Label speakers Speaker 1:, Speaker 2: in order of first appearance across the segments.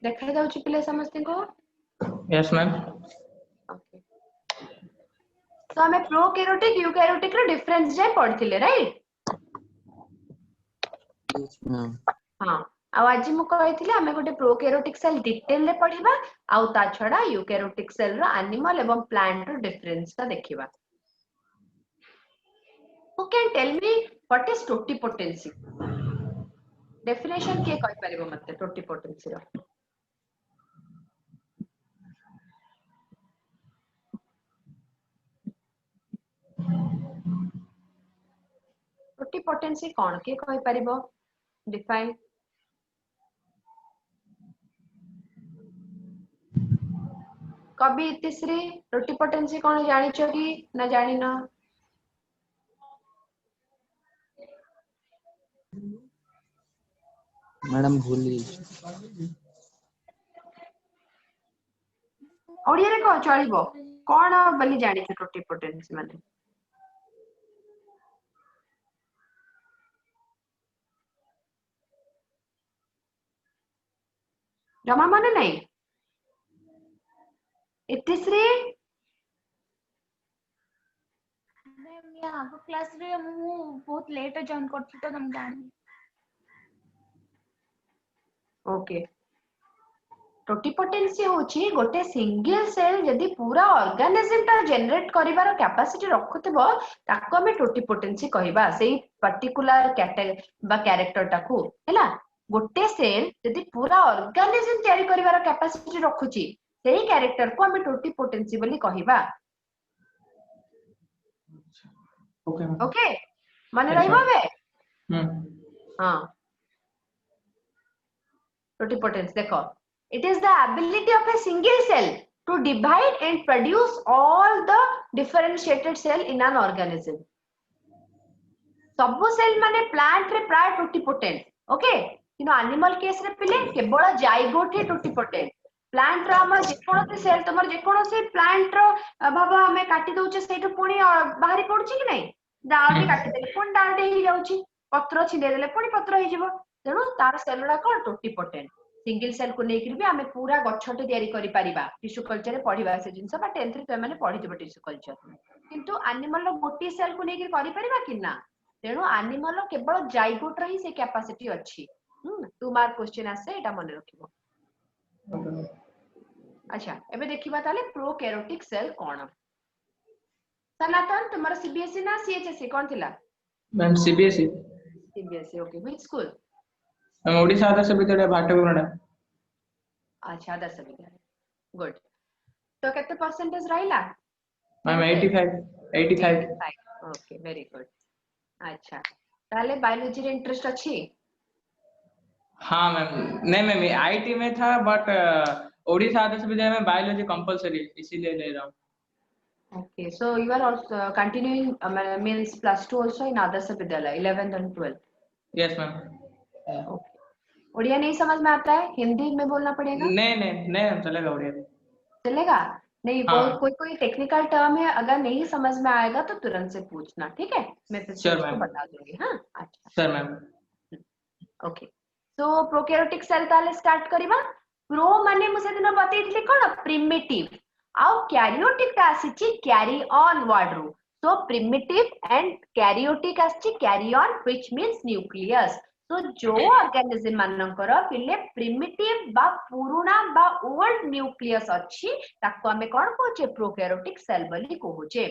Speaker 1: देखा जाउची पिले समस्त को?
Speaker 2: Yes ma'am.
Speaker 1: ओके तो हमें प्रोकैरियोटिक यूकैरियोटिक रो डिफरेंस जे पढ़थिले राइट?
Speaker 3: Yes ma'am.
Speaker 1: हां आ आज मु कहिथिले हमें गोटे प्रोकैरियोटिक सेल डिटेल ले पढ़िबा आ ता छडा यूकैरियोटिक सेल रो एनिमल एवं प्लांट रो डिफरेंस ता देखिबा। Who can tell me what is totipotency? Definition के कहि परिबो मते totipotency रो? टोटिपोटेंसी कौन के कहि परिबो? डिफाइन कवि इतिश्री टोटिपोटेंसी कौन जानि छ कि ना जानि ना?
Speaker 3: मैडम भूली
Speaker 1: ओडिया रे को चलिबो कौन बलि जानि छ टोटिपोटेंसी माने? जमा माने नहीं इतिश्री
Speaker 4: मैम ये आगो क्लास रे मु बहुत लेट जॉइन करछि तो हम जानि।
Speaker 1: ओके टोटिपोटेंसी होची गोटे सिंगल सेल यदि पूरा ऑर्गेनिज्म ता जनरेट करिवार कैपेसिटी रखुतबो ताको हमें टोटिपोटेंसी कहबा सेही पर्टिकुलर कैरेक्टर टाकू हैला गोटे सेल यदि पूरा ऑर्गेनिज्म तयारी करिवार कैपेसिटी रखुची सेही कैरेक्टर को हमें टोटिपोटेंसी बोली कहबा।
Speaker 2: ओके
Speaker 1: ओके माने
Speaker 2: Yes,
Speaker 1: रहइबो
Speaker 2: ma'am.
Speaker 1: बे हां टोटिपोटेंसी देखो it is the ability of a single cell to divide and produce all the differentiated cell in an organism. सब सेल माने प्लांट रे प्राय टोटिपोटेंट ओके किनो एनिमल केस रे पिले केवल जाइगोट ही टोटिपोटेंट प्लांट रो हम जे कोनोसी सेल तमर जे कोनोसी प्लांट रो बाबा हमें काटी दोचे सेटु पुणी बाहरी पडुची कि नहीं डालटी काटी देले पुणी डालटी ही जाउची पत्र छिले देले पुणी पत्र ही जीवो तेनु तार सेल गुडा कोन टोटिपोटेंट सिंगल सेल को लेकिर भी हमें पूरा गछटे तयारी करि परिबा टिश्यू कल्चर रे पढिबा से जिंस बा 10th रे माने पढि जबो टिश्यू कल्चर किंतु एनिमल रो गोटी सेल को लेकिर करि परिबा कि ना तेनु एनिमल रो केवल जाइगोट रही से कैपेसिटी अछि 2 मार्क क्वेश्चन आसे एटा मन रखिबो। अच्छा एबे देखिबा ताले प्रोकैरियोटिक सेल कोन सनातन तुम्हारा सीबीएसई ना सीएचएसई कौन थिला?
Speaker 2: Ma'am CBSE.
Speaker 1: CBSE okay which school?
Speaker 2: Ma'am Odisha Adarsh Vidyalaya Bhatkurda.
Speaker 1: अच्छा आदर्श विद्यालय गुड तो केते परसेंटेज रहिला?
Speaker 2: मैम 85
Speaker 1: ओके वेरी गुड अच्छा ताले बायोलॉजी रे इंटरेस्ट अछि?
Speaker 2: हाँ मैम नहीं मैम आईटी में था बट ओडिशा आदर्श विद्यालय में बायोलॉजी कंपलसरी इसीलिए ले रहा हूँ।
Speaker 1: Okay, so you are also continuing means plus 2 also in Adarsh Vidyalaya 11th and 12th.
Speaker 2: Yes ma'am.
Speaker 1: Okay. Odia नहीं समझ में आता है हिंदी में बोलना पड़ेगा?
Speaker 2: नहीं मैम चलेगा उड़िया भी
Speaker 1: चलेगा नहीं
Speaker 2: हाँ।
Speaker 1: कोई टेक्निकल टर्म है अगर नहीं समझ में आएगा तो तुरंत से पूछना ठीक है मैं फिर से
Speaker 2: Sure,
Speaker 1: उसको
Speaker 2: ma'am.
Speaker 1: बता दूंगी हाँ अच्छा
Speaker 2: सर मैम।
Speaker 1: ओके तो प्रोकैरियोटिक सेल ताले स्टार्ट करिबा प्रो माने मुसे दिन बतेइथली कोन प्रिमिटिव आउ कैरियोटिक ता आसीची कैरी ऑन वर्ड रू सो प्रिमिटिव एंड कैरियोटिक आसीची karyon which means nucleus तो जो ऑर्गेनिज्म मानकर पिले प्रिमिटिव बा पुराना बा ओल्ड न्यूक्लियस अछि ताको हमें कोन कहूचे प्रोकैरियोटिक सेल बोली कहूचे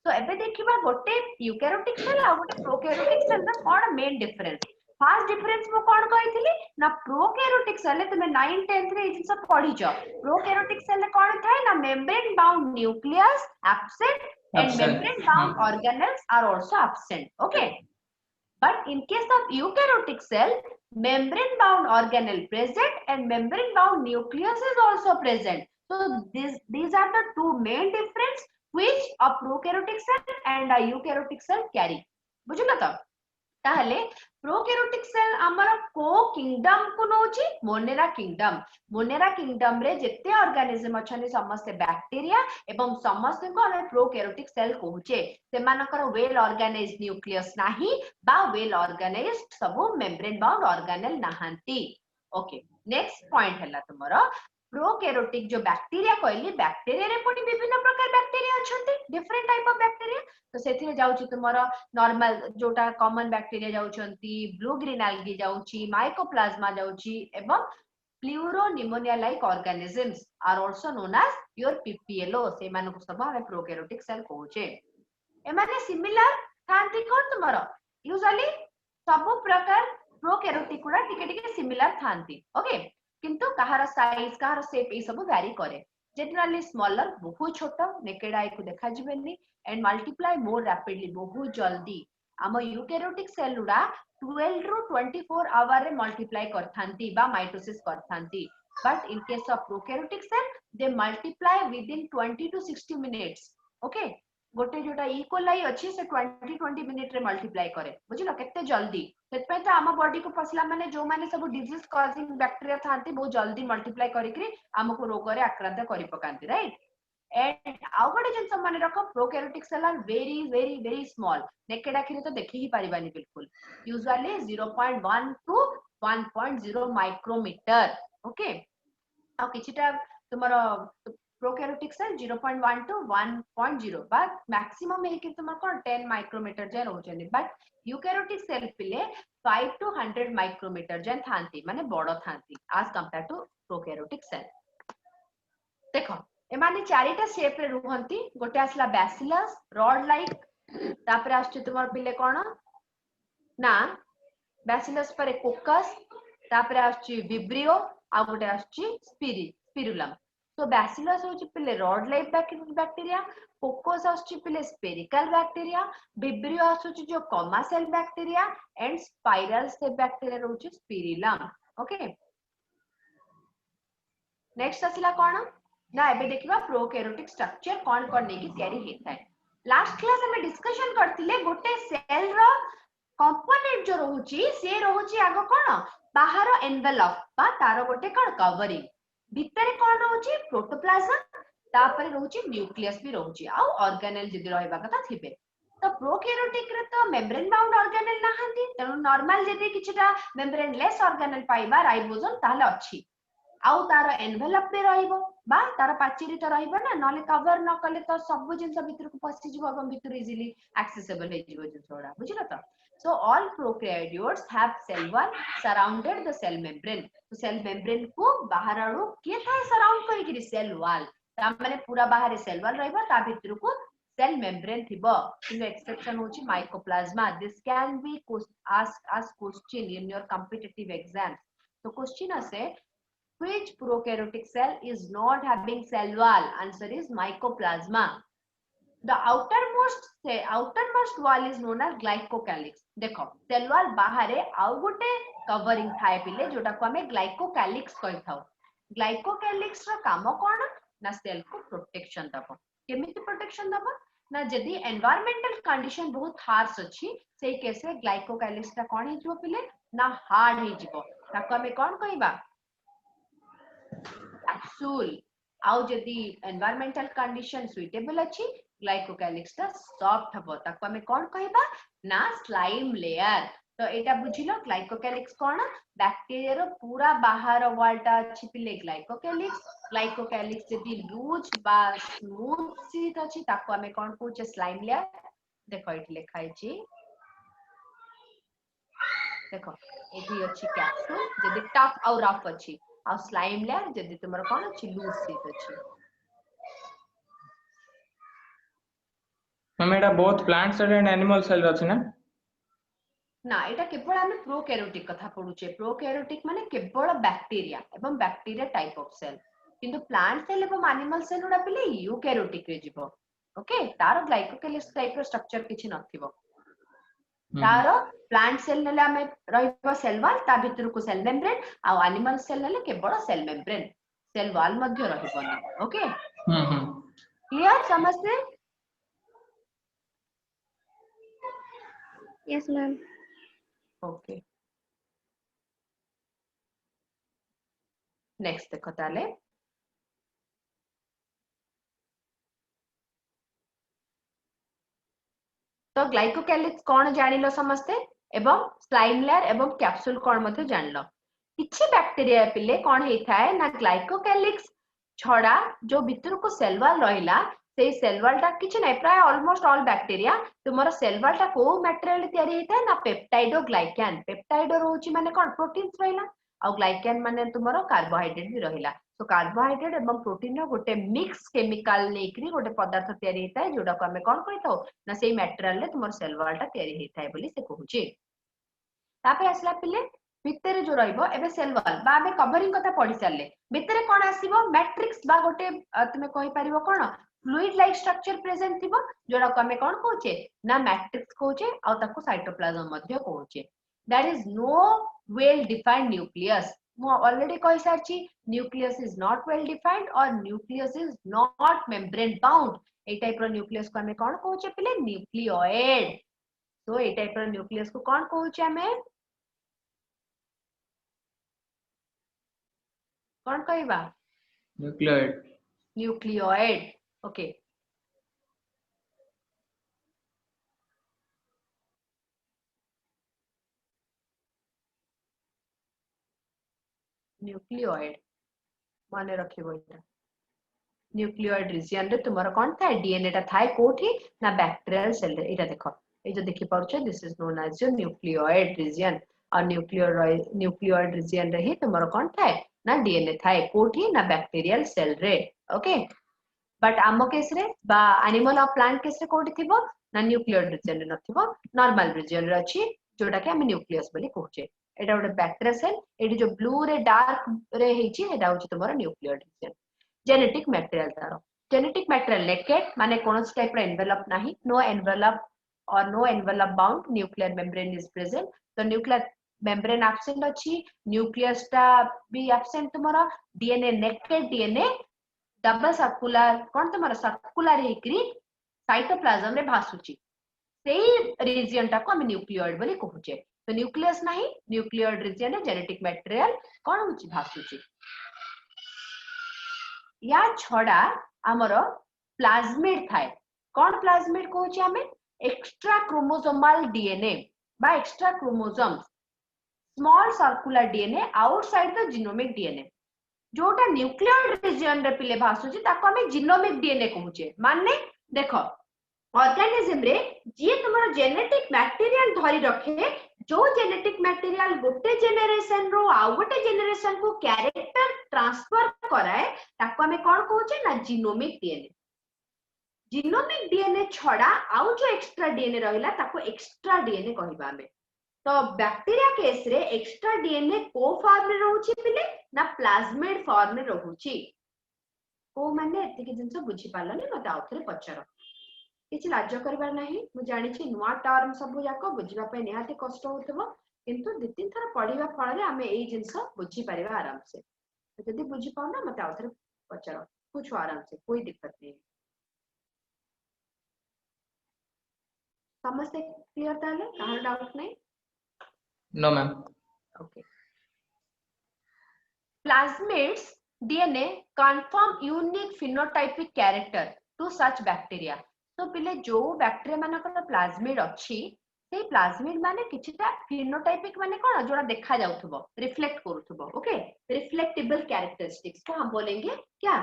Speaker 1: तो एबे देखिबा गोटे यूकैरियोटिक सेल आ गोटे प्रोकैरियोटिक सेल ना कोन मेन डिफरेंस फास्ट डिफरेंस मु कोन कहिथिली ना प्रोकैरियोटिक सेल तुमे 9 10th रे इजिन सब पढिछ प्रोकैरियोटिक सेल कोन थाए ना membrane bound nucleus absent and membrane bound organelles are also absent okay but in case of eukaryotic cell membrane bound organelle present and membrane bound nucleus is also present so these are the two main difference which a prokaryotic cell and a eukaryotic cell carry बुझिलो तो ताहले prokaryotic cell हमर को kingdom को नोची Monera kingdom रे जेते organism अछनी समस्त bacteria एवं समस्त को हम प्रोकैरियोटिक सेल कहूचे से मानकर वेल ऑर्गेनाइज्ड न्यूक्लियस नाही बा वेल ऑर्गेनाइज्ड सब मेम्ब्रेन बाउंड ऑर्गेनेल नाहंती ओके नेक्स्ट पॉइंट है तुमरो प्रोकैरियोटिक जो बैक्टीरिया कहली बैक्टीरिया रे पुनी विभिन्न प्रकार बैक्टीरिया अछंती डिफरेंट टाइप ऑफ बैक्टीरिया तो सेथिरे जाउची तुमरो नॉर्मल जोटा कॉमन बैक्टीरिया जाउचंती ब्लू ग्रीन एल्गी जाउची माइकोप्लाज्मा जाउची एवं pleuropneumonia like organisms are also known as your PPLO से मानको सब हम प्रोकैरियोटिक सेल कहूचे एमाने सिमिलर थांती कोन तुमरो यूजुअली सब प्रकार प्रोकैरियोटिक गुडा टिके टिके सिमिलर थांती ओके किंतु कहार साइज कहार शेप ए सब वैरी करे जनरली स्मॉलर बहुत छोट नेकेड आई को देखा जिबेनी एंड मल्टीप्लाई मोर रैपिडली बहुत जल्दी आम यूकैरियोटिक सेल गुडा 12 रू 24 आवर रे मल्टीप्लाई करथांती बा माइटोसिस करथांती but in case of prokaryotic cell they multiply within 20 to 60 minutes okay गोटे जोटा इकोलाई अछि से 20 मिनिट रे मल्टीप्लाई करे बुझिलो केते जल्दी सेत तो आम बॉडी को पसला माने जो माने सब डिजीज कॉजिंग बैक्टीरिया थांती बहुत जल्दी मल्टीप्लाई करिकरी हमको रोग रे आक्रांत करि पकांती राइट एंड आउ गोटे जिंस माने रखो prokaryotic cell are very very very small naked आखिरे तो देखि ही परिबानी बिल्कुल यूजुअली 0.1 टू 1.0 माइक्रोमीटर ओके आ किछिटा तुमरो प्रोकैरियोटिक सेल 0.1 टू 1.0 बा मैक्सिमम है कि तुम कोन 10 माइक्रोमीटर जे रहउछनी बट यूकैरियोटिक सेल पिले 5 टू 100 माइक्रोमीटर जे थांती माने बड़ो थांती as compare to prokaryotic cell देखो ए माने चारिटा शेप रे रुहंती गोटे आसला बैसिलस रॉड लाइक तापर आछी तुमर पिले कोन ना बैसिलस पर कोकस तापर आछी विब्रियो आ गोटे आछी स्पिरुलम तो बैसिलस होची पिले रॉड लाइक बैक्टीरिया कोकोस आछी पिले स्पेरिकल बैक्टीरिया विब्रियो आछी जो comma cell bacteria and spiral cell bacteria रहउची स्पिरुलम ओके नेक्स्ट आसला कोन ना एबे देखिबा प्रोकैरियोटिक स्ट्रक्चर कोन नेकी तयारी हेता है लास्ट क्लास में डिस्कशन करथिले गोटे सेल रो कंपोनेंट जो रहउची से रहउची आगो कोन बाहर एनवेलप बा तारो गोटे कोन कवरिंग भितरे कोन रहउची प्रोटोप्लाज्म तापर रहउची न्यूक्लियस भी रहउची आ ऑर्गेनेल जदी रहबा कथा थिबे तो प्रोकैरियोटिक रे तो मेम्ब्रेन बाउंड ऑर्गेनेल नाहंती तेनु नॉर्मल जदी किछटा मेम्ब्रेन लेस ऑर्गेनेल पाइबा राइबोसोम ताले अछि आउ तार एनवेलप पे रहिबो बा तार पाचेरी तो रहिबो ना नले कवर न कले तो सब जिंस भीतर को पसि जिवो एवं भीतर इजीली एक्सेसिबल हे जिवो जिंसोडा बुझिलो तो so all prokaryotes have cell wall surrounded the cell membrane तो सेल मेम्ब्रेन को बाहर आरो के थाए सराउंड करि कि सेल वॉल ता माने पूरा बाहर सेल वॉल रहिबो ता भीतर को सेल मेम्ब्रेन थिबो इन एक्सेप्शन होची mycoplasma this can be ask question in your competitive exam तो क्वेश्चन असे which prokaryotic cell is not having cell wall answer is mycoplasma the outermost wall is known as glycocalyx देखो cell wall बाहर आउ गोटे covering थाए पिले जोटा को हमें ग्लाइकोकैलिक्स कहि थाउ ग्लाइकोकैलिक्स रो काम कोन ना सेल को प्रोटेक्शन दबो केमिति प्रोटेक्शन दबो ना जदी एनवायरमेंटल कंडीशन बहुत हार्श अछि सेही केस रे ग्लाइकोकैलिक्स ता कोन हिजो पिले ना हार्ड हिजो ताको हमें कोन कहिबा कैप्सूल आउ जदी एनवायरमेंटल कंडीशन सुइटेबल अछि ग्लाइकोकैलिक्स ता सॉफ्ट हबो ताको हमें कोन कहिबा ना स्लाइम लेयर तो एटा बुझिलो ग्लाइकोकैलिक्स कोन बैक्टीरिया रो पूरा बाहर वालटा अछि पिले ग्लाइकोकैलिक्स जदी लूज बा स्मूथ सीट अछि ताको हमें कोन कहूचे स्लाइम लेयर देखो एठी लिखाइ छी देखो एठी अछि कैप्सूल जदी टफ और रफ अछि आ स्लाइम लेयर जदी तुमर कोन अछि लूज सीट अछि
Speaker 2: मैम एटा both plant cell and animal cell अछि ना
Speaker 1: एटा केवल हम प्रोकैरियोटिक कथा पढुचे प्रोकैरियोटिक माने केवल बैक्टीरिया एवं बैक्टीरिया टाइप ऑफ सेल किंतु प्लांट सेल एवं एनिमल सेल उडा पिले यूकैरियोटिक रे जिवो ओके तारो ग्लाइकोकैलिक्स टाइप रो स्ट्रक्चर किछि नथिबो तारो प्लांट सेल नेला में रहिबो सेल वॉल ता भितर को सेल मेम्ब्रेन आ एनिमल सेल नेले केवल सेल मेम्ब्रेन सेल वॉल मध्य रहिबो ओके क्लियर समझते
Speaker 3: यस मैम
Speaker 1: ओके नेक्स्ट देखो ताले तो ग्लाइकोकैलिक्स कोन जानिलो समझते एवं स्लाइम लेयर एवं कैप्सूल कोन मध्ये जानलो किछि बैक्टीरिया पिले कोन हेई थाए ना ग्लाइकोकैलिक्स छड़ा जो भितर को सेल वॉल रहिला सेई सेल वॉल टा किछि नै प्राय ऑलमोस्ट ऑल बैक्टीरिया तुमर सेल वॉल टा को मटेरियल तयारी हेता ना पेप्टाइडोग्लाइकन पेप्टाइड रहउची माने कोन प्रोटीन्स रहिला और ग्लाइकन माने तुमर कार्बोहाइड्रेट भी रहिला तो कार्बोहाइड्रेट एवं प्रोटीन रो गोटे मिक्स केमिकल लेकरी गोटे पदार्थ तयारी हेता जोडा को हमें कोन कहिथौ ना सेई मटेरियल ले तुमर सेल वॉल टा तयारी हेता बोली से कहूची तापर आसला पिले भितर जो रहिबो एबे सेल वॉल बा हमें कवरिंग कथा पढी सारले भितर कोन आसीबो मैट्रिक्स बा गोटे तुमे कहि परिबो कोन फ्लूइड लाइक स्ट्रक्चर प्रेजेंट थिबो जोडा को हमें कोन कहूचे ना मैट्रिक्स कहूचे और ताको साइटोप्लाज्म मध्ये कहूचे that is no well defined nucleus मु ऑलरेडी कहि सारची nucleus is not well defined और nucleus is not membrane bound ए टाइप रो न्यूक्लियस को हमें कोन कहूचे पहिले न्यूक्लियोइड तो ए टाइप रो न्यूक्लियस को कोन कहूचे हमें कौन कहबा
Speaker 2: न्यूक्लियोइड
Speaker 1: न्यूक्लियोइड ओके न्यूक्लियोइड माने रखिबो इटा न्यूक्लियोइड रीजन रे तुमर कोन थाए डीएनए ता थाए कोठी ना बैक्टीरियल सेल रे इटा देखो ए जो देखि पाउछ this is known as your nucleoid region और न्यूक्लियोइड रीजन रे ही तुमर कोन थाए ना डीएनए थाए कोठी ना बैक्टीरियल सेल रे ओके बट आम केस रे बा एनिमल और प्लांट केस रे कोठी थिबो ना न्यूक्लियोइड रीजन रे नथिबो नॉर्मल रीजन रे अछि जोटा के हम न्यूक्लियस बोली कहूचे एटा गोटे बैक्टीरिया सेल एटी जो ब्लू रे डार्क रे हेची एटा होची तुमर न्यूक्लियोइड रीजन जेनेटिक मटेरियल तारो जेनेटिक मटेरियल नेकेड माने कोनोस टाइप रे एनवेलप नाही नो एनवेलप और no envelope bound nuclear membrane is present तो न्यूक्लियर मेम्ब्रेन एब्सेंट अछि न्यूक्लियस टा भी एब्सेंट तुमरा DNA naked DNA double circular कोन तुमरा सर्कुलर हेकरी साइटोप्लाज्म रे भासुची सेही रीजन टा को हम न्यूक्लियोइड बोली कहूचे तो न्यूक्लियस नाही न्यूक्लियोइड रीजन है जेनेटिक मटेरियल कोन होची भासुची या छड़ा हमर प्लाज्मिड थाए कोन प्लाज्मिड कहूची हमें एक्स्ट्रा क्रोमोसोमल डीएनए बा extra chromosomes small circular DNA outside the genomic DNA जोटा न्यूक्लियोइड रीजन रे पिले भासुची ताको हमें जीनोमिक डीएनए कहूचे माने देखो ऑर्गेनिज्म रे जे तुमरो जेनेटिक मटेरियल धरि रखे जो जेनेटिक मटेरियल गोटे जेनरेशन रो आ गोटे जेनरेशन को कैरेक्टर ट्रांसफर कराए ताको हमें कोन कहूचे ना जीनोमिक डीएनए जीनोमिक डीएनए छड़ा आउ जो एक्स्ट्रा डीएनए रहिला ताको एक्स्ट्रा डीएनए कहबा हमें तो बैक्टीरिया केस रे एक्स्ट्रा डीएनए को फॉर्म रे रहउची पिले ना प्लाज्मिड फॉर्म रे रहउची को माने एति के जिंस बुझी पालनी मते आउथरे पचारो किछि लाज करबार नाही मु जानि छी नुवा टर्म सब जाको बुझिबा पे निहाती कष्ट होतबो किंतु दि तीन थर पढिबा फळ रे हमें एई जिंस बुझी परिबा आराम से जदी बुझी पाउ ना मते आउथरे पचारो पूछो आराम से कोई दिक्कत नहीं समझते क्लियर ताले कहां डाउट नहीं
Speaker 2: no ma'am
Speaker 1: okay plasmids DNA confirm unique phenotypic character to such bacteria तो पिले जो बैक्टीरिया मानकर प्लाज्मिड अछि से प्लाज्मिड माने किछटा फिनोटाइपिक माने कोन जोड़ा देखा जाउथबो रिफ्लेक्ट करूथबो ओके रिफ्लेक्टेबल कैरेक्टरिस्टिक्स को हम बोलेंगे क्या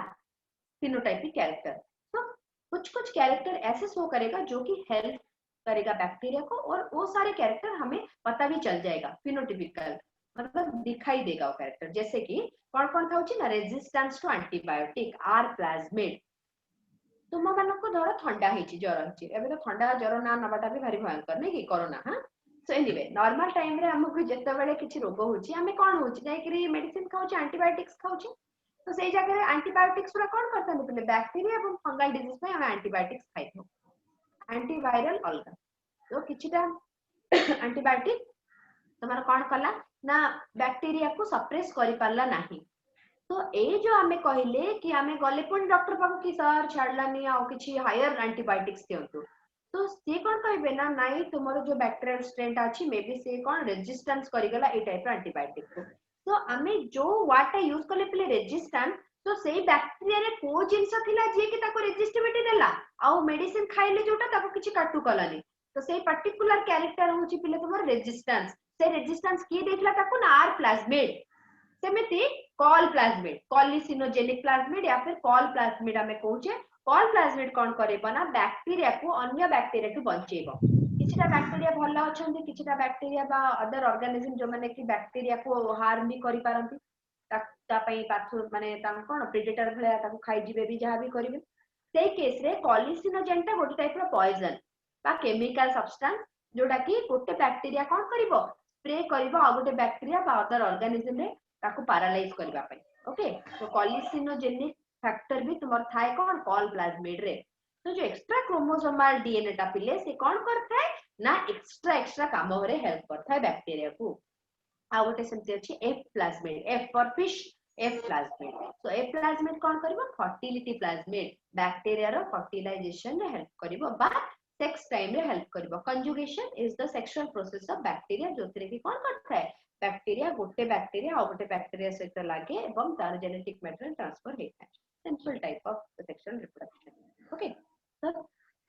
Speaker 1: फिनोटाइपिक कैरेक्टर तो कुछ कैरेक्टर ऐसे शो करेगा जो कि हेल्प करेगा बैक्टीरिया को और वो सारे कैरेक्टर हमें पता भी चल जाएगा फिनोटाइपिकल मतलब दिखाई देगा वो कैरेक्टर जैसे कि कौन था ना resistance to antibiotic R plasmid तुम मानको धर ठंडा हेची ज्वर हेची एबे तो ठंडा ज्वर ना नबाटा भी भारी भयंकर नहीं कि कोरोना हां सो एनीवे नॉर्मल टाइम रे हमको जत्ते बेले किछि रोग होची हमें कोन होची जाय कि मेडिसिन खाउची एंटीबायोटिक्स खाउची तो सेही जगह रे एंटीबायोटिक्स पूरा कोन करथन पहले बैक्टीरिया एवं फंगल डिजीज में हम एंटीबायोटिक्स खाइथो एंटीवायरल अलगा तो किछटा एंटीबायोटिक तमर कोन कला ना बैक्टीरिया को सप्रेस करि पारला नाही तो ए जो हमें कहले कि हमें गले पुणी डॉक्टर पाखु कि सर छाड़लानी आ किछि हायर एंटीबायोटिक्स दियंतु तो से कोन कहबे ना नाही तुमरो जो बैक्टीरियल स्ट्रेन अछि मे बी से कोन रेजिस्टेंस करि गला ए टाइप रो एंटीबायोटिक तो हमें जो वाटा यूज करले पले रेजिस्टेंस तो सेही बैक्टीरिया रे को जिंस थिला जे कि ताको रेजिस्टिविटी देला आ मेडिसिन खाइले जोटा ताको किछि काटू कलानी तो सेही पर्टिकुलर कैरेक्टर होची पले तुमर रेजिस्टेंस से रेजिस्टेंस की देखला ताको ना आर प्लाज्मिड सेमिति कॉल प्लाज्मिड कॉलिसिनोजेनिक प्लाज्मिड या फिर कॉल प्लाज्मिड हमें कहूचे कॉल प्लाज्मिड कोन करेबो ना बैक्टीरिया को अन्य बैक्टीरिया टू बंचेबो किछटा बैक्टीरिया भल्ला अछंती किछटा बैक्टीरिया बा अदर ऑर्गेनिज्म जो माने कि बैक्टीरिया को हार्म भी करि पारंती ता पई पाथु माने ता कोन प्रेडेटर भले ताको खाइ जिवे भी जहा भी करिवे सेई केस रे कॉलिसिनोजेनटा गोटे टाइप रो पॉइजन बा केमिकल सब्सटेंस जोटा कि गोटे बैक्टीरिया कोन करिवो स्प्रे करिवो आ गोटे बैक्टीरिया बा अदर ऑर्गेनिज्म रे ताको पैरालाइज करबा पई ओके तो कॉलिसिनोजेनिक फैक्टर भी तुमर थाए कोन कॉल प्लाज्मिड रे तो जो एक्स्ट्रा क्रोमोसोमल डीएनए टा पिले से कोन करथाय ना एक्स्ट्रा काम रे हेल्प करथाय बैक्टीरिया को आ गोटे सेमति अछि F plasmid F for fish F plasmid so F plasmid कोन करबो फर्टिलिटी प्लाज्मिड बैक्टीरिया रो फर्टिलाइजेशन रे हेल्प करबो बा सेक्स टाइम रे हेल्प करबो conjugation is the sexual process of bacteria जोतरे की कोन करथाय बैक्टीरिया गोटे बैक्टीरिया आ गोटे बैक्टीरिया सहित लागे एवं तार जेनेटिक मैटर ट्रांसफर हेता simple type of sexual reproduction okay तो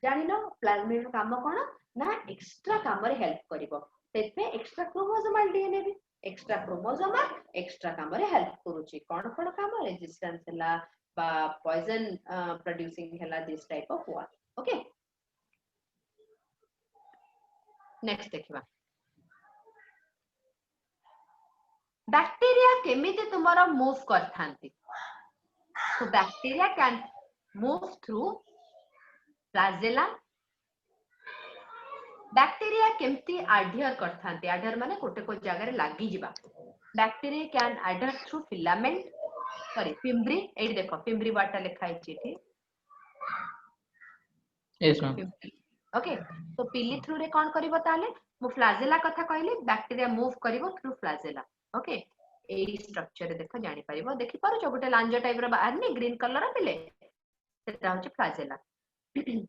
Speaker 1: जानिनो प्लाज्मिड रो काम कोन ना एक्स्ट्रा काम रे हेल्प करबो सेते एक्स्ट्रा क्रोमोसोमल डीएनए भी एक्स्ट्रा क्रोमोसोमल एक्स्ट्रा काम रे हेल्प करूची कोन काम रेजिस्टेंस हला बा पॉइजन प्रोड्यूसिंग हला this type of work okay next देखिबा बैक्टीरिया केमिति तुमरो मूव करथांती so bacteria can move through flagella bacteria केमती adhere करथांती adhere माने कोटे को जगह रे लागी जिबा bacteria can adhere through filament sorry fimbriae एडी देखो फिम्ब्री वाटा लिखा है चिठी
Speaker 2: यस मैम
Speaker 1: ओके तो पिली थ्रू रे कोन करिवो ताले मु फ्लाजेला कथा कहली बैक्टीरिया मूव करिवो थ्रू फ्लाजेला ओके ए स्ट्रक्चर देखो जानि परिबो देखि पारो जो गोटे लांजा टाइप रो बाहर नि ग्रीन कलर पिले सेटा होचे फ्लाजेला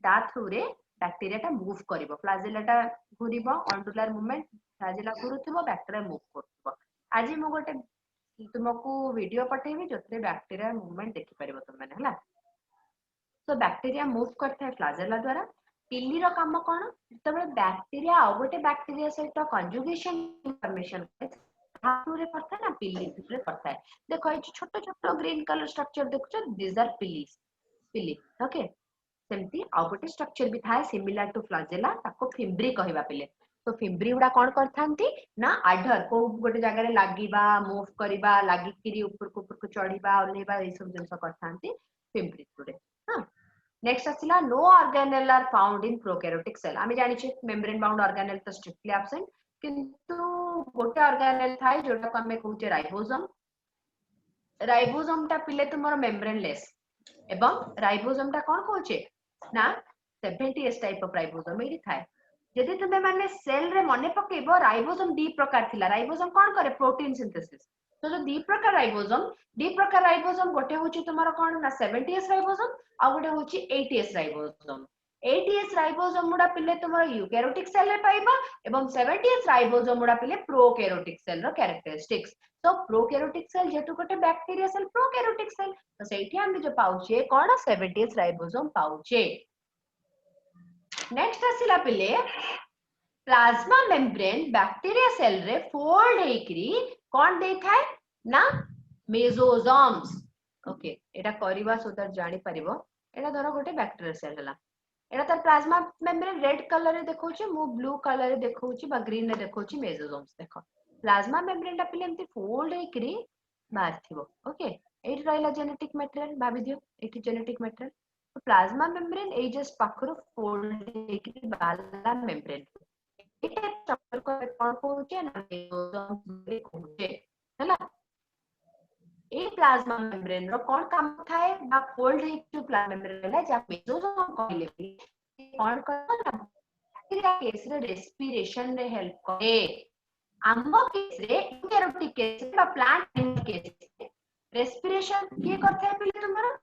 Speaker 1: ता थ्रू रे बैक्टीरिया टा मूव करिवो फ्लाजेला टा घुरिबो ऑन्डुलर मूवमेंट फ्लाजेला घुरुथिबो बैक्टीरिया मूव करथिबो आज मु गोटे तुमको वीडियो पठेबी जोथरे बैक्टीरिया मूवमेंट देखि परिबो तुम माने हला तो बैक्टीरिया मूव करथे फ्लाजेला द्वारा पिली रो काम कोन तबे बैक्टीरिया आ गोटे बैक्टीरिया सहित कंजुगेशन इन्फॉर्मेशन हाथू रे पड़ता है ना पिली रे पड़ता है देखो ये छोटे छोटे ग्रीन कलर स्ट्रक्चर देखो दिस आर पिलीज पिली ओके सेमती आ गोटे स्ट्रक्चर भी थाए सिमिलर टू फ्लाजेला ताको फिम्ब्री कहबा पिले तो फिम्ब्री उडा कोन करथांती ना आडर को गोटे जगह रे लागिबा मूव करिबा लागि किरी ऊपर को चढ़ीबा ओलेबा ए सब जिंस करथांती फिम्ब्री थ्रू हां नेक्स्ट आसिला no organelle are found in prokaryotic cell आमी जानि छै मेम्ब्रेन बाउंड ऑर्गेनेल तो स्ट्रिक्टली एब्सेंट किंतु गोटे ऑर्गेनेल थाय जोटा को हमें कहूचे राइबोसोम टा पिले तुमरो मेम्ब्रेन लेस एवं राइबोसोम टा कोन कहूचे ना 70s type of ribosome AD थाय यदि तुमे माने सेल रे मने पकेबो राइबोसोम डी प्रकार थिला राइबोसोम कोन करे प्रोटीन सिंथेसिस तो जो डी प्रकार राइबोसोम गोटे होची तुमरो कोन ना 70s राइबोसोम आ गोटे होची 80s राइबोसोम 80s राइबोसोम मुडा पिले तुमरो यूकैरियोटिक सेल रे पाइबो एवं 70s राइबोसोम मुडा पिले प्रोकैरियोटिक सेल रो कैरेक्टरिस्टिक्स तो प्रोकैरियोटिक सेल जेतु गोटे बैक्टीरिया सेल प्रोकैरियोटिक सेल तो सेठी हम जो पाउचे कोन 70s राइबोसोम पाउचे नेक्स्ट आसिला पिले प्लाज्मा मेम्ब्रेन बैक्टीरिया सेल रे फोल्ड हेकरी कोन दे थाए ना मेसोसोम्स ओके एटा करबा सोतर जानि परिबो एटा धरो गोटे बैक्टीरिया सेल हला एटा तर प्लाज्मा मेम्ब्रेन रेड कलर रे देखौची मु ब्लू कलर रे देखौची बा ग्रीन रे देखौची मेसोसोम्स देखो प्लाज्मा मेम्ब्रेन टा पिले एमती फोल्ड हेकरी बाहर थिबो ओके एठी रहला जेनेटिक मटेरियल भाबी दियो एठी जेनेटिक मटेरियल तो प्लाज्मा मेम्ब्रेन ए जस्ट पाखरो फोल्ड हेकरी बाला मेम्ब्रेन एटा स्ट्रक्चर को कोन कहूचे ना मेसोसोम्स रे कहूचे हला ए प्लाज्मा मेम्ब्रेन रो कोन काम थाए बा फोल्ड है जो प्लाज्मा मेम्ब्रेन है जा मेसोसोम कहले कोन करन ना बैक्टीरिया केस रे रेस्पिरेशन रे हेल्प करे आम्बो केस रे यूकैरियोटिक केस बा प्लांट केस रेस्पिरेशन के करथे पहिले तुमरा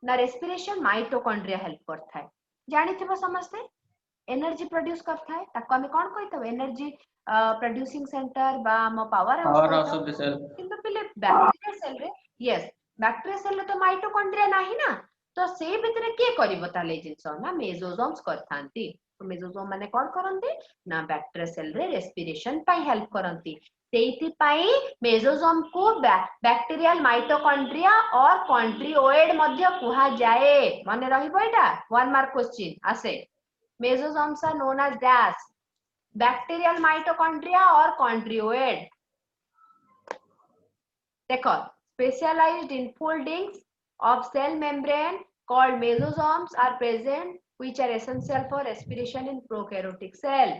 Speaker 1: ना रेस्पिरेशन माइटोकॉन्ड्रिया हेल्प करथा है जानि थिबो समझते एनर्जी प्रोड्यूस करथा है ताको हम कोन कहतो एनर्जी प्रोड्यूसिंग सेंटर बा म powerhouse
Speaker 2: of the cell
Speaker 1: किंतु पिले बैक्टीरिया सेल रे यस बैक्टीरिया सेल रे तो माइटोकॉन्ड्रिया नाही ना तो से भितरे के करबो ताले जिंस ना मेसोसोम्स करथांती तो मेसोजोम माने कोन करंती ना बैक्टीरिया सेल रे रेस्पिरेशन पाई हेल्प करंती सेइति पाई मेसोजोम को बैक्टीरियल माइटोकॉन्ड्रिया और कॉन्ड्रियोइड मध्य कुहा जाए माने रहिबो एटा 1 मार्क क्वेश्चन आसे mesosomes are known as dash bacterial mitochondria और कॉन्ड्रियोइड देखो specialized infoldings of cell membrane called mesosomes are present which are essential for respiration in prokaryotic cell.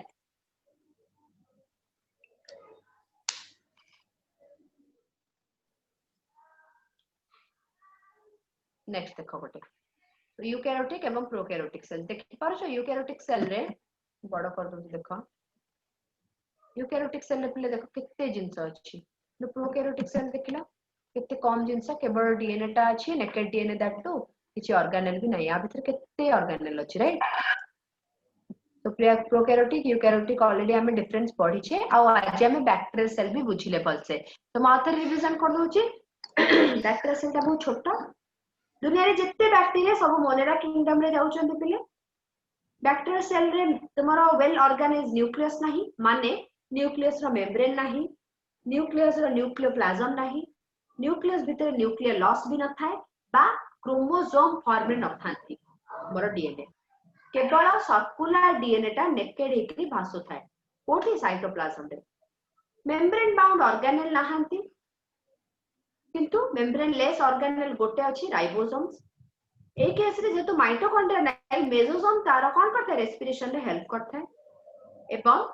Speaker 1: Next देखो गोटे तो यूकैरियोटिक एवं प्रोकैरियोटिक सेल देखि पारछो eukaryotic cell रे बड़ कर दो देखो यूकैरियोटिक सेल रे पिले देखो केते जिंस अछि न प्रोकैरियोटिक सेल देखिला केते कम जिंस केवल डीएनए टा अछि नेकेड डीएनए दैट टू किछि ऑर्गेनेल भी नहीं आ भीतर केते ऑर्गेनेल अछि राइट तो प्रोकैरियोटिक यूकैरियोटिक ऑलरेडी हमें डिफरेंस पढ़ी छे आ आज हमें बैक्टीरियल सेल भी बुझिले पलसे तो माथर रिवीजन कर दोछि बैक्टीरियल सेल ता बहुत छोटा दुनिया रे जत्ते बैक्टीरिया सब मोनेरा किंगडम रे जाउछन्ते पिले बैक्टीरियल सेल रे तुम्हारा वेल ऑर्गेनाइज न्यूक्लियस नहीं माने न्यूक्लियस रो मेम्ब्रेन नहीं न्यूक्लियस रो न्यूक्लियोप्लाज्म नहीं न्यूक्लियस भीतर न्यूक्लियर लॉस भी न थाए बा क्रोमोसोम फॉर्म न थांती मोर डीएनए केवल सर्कुलर डीएनए टा नेकेड हेकरी भासो थाए कोठी साइटोप्लाज्म रे मेम्ब्रेन बाउंड ऑर्गेनेल नहांती किंतु मेम्ब्रेन लेस ऑर्गेनेल गोटे अछि राइबोसोम्स ए केस रे जेतु माइटोकॉन्ड्रिया नै मेसोसोम तार कोन करते रेस्पिरेशन रे हेल्प करते एवं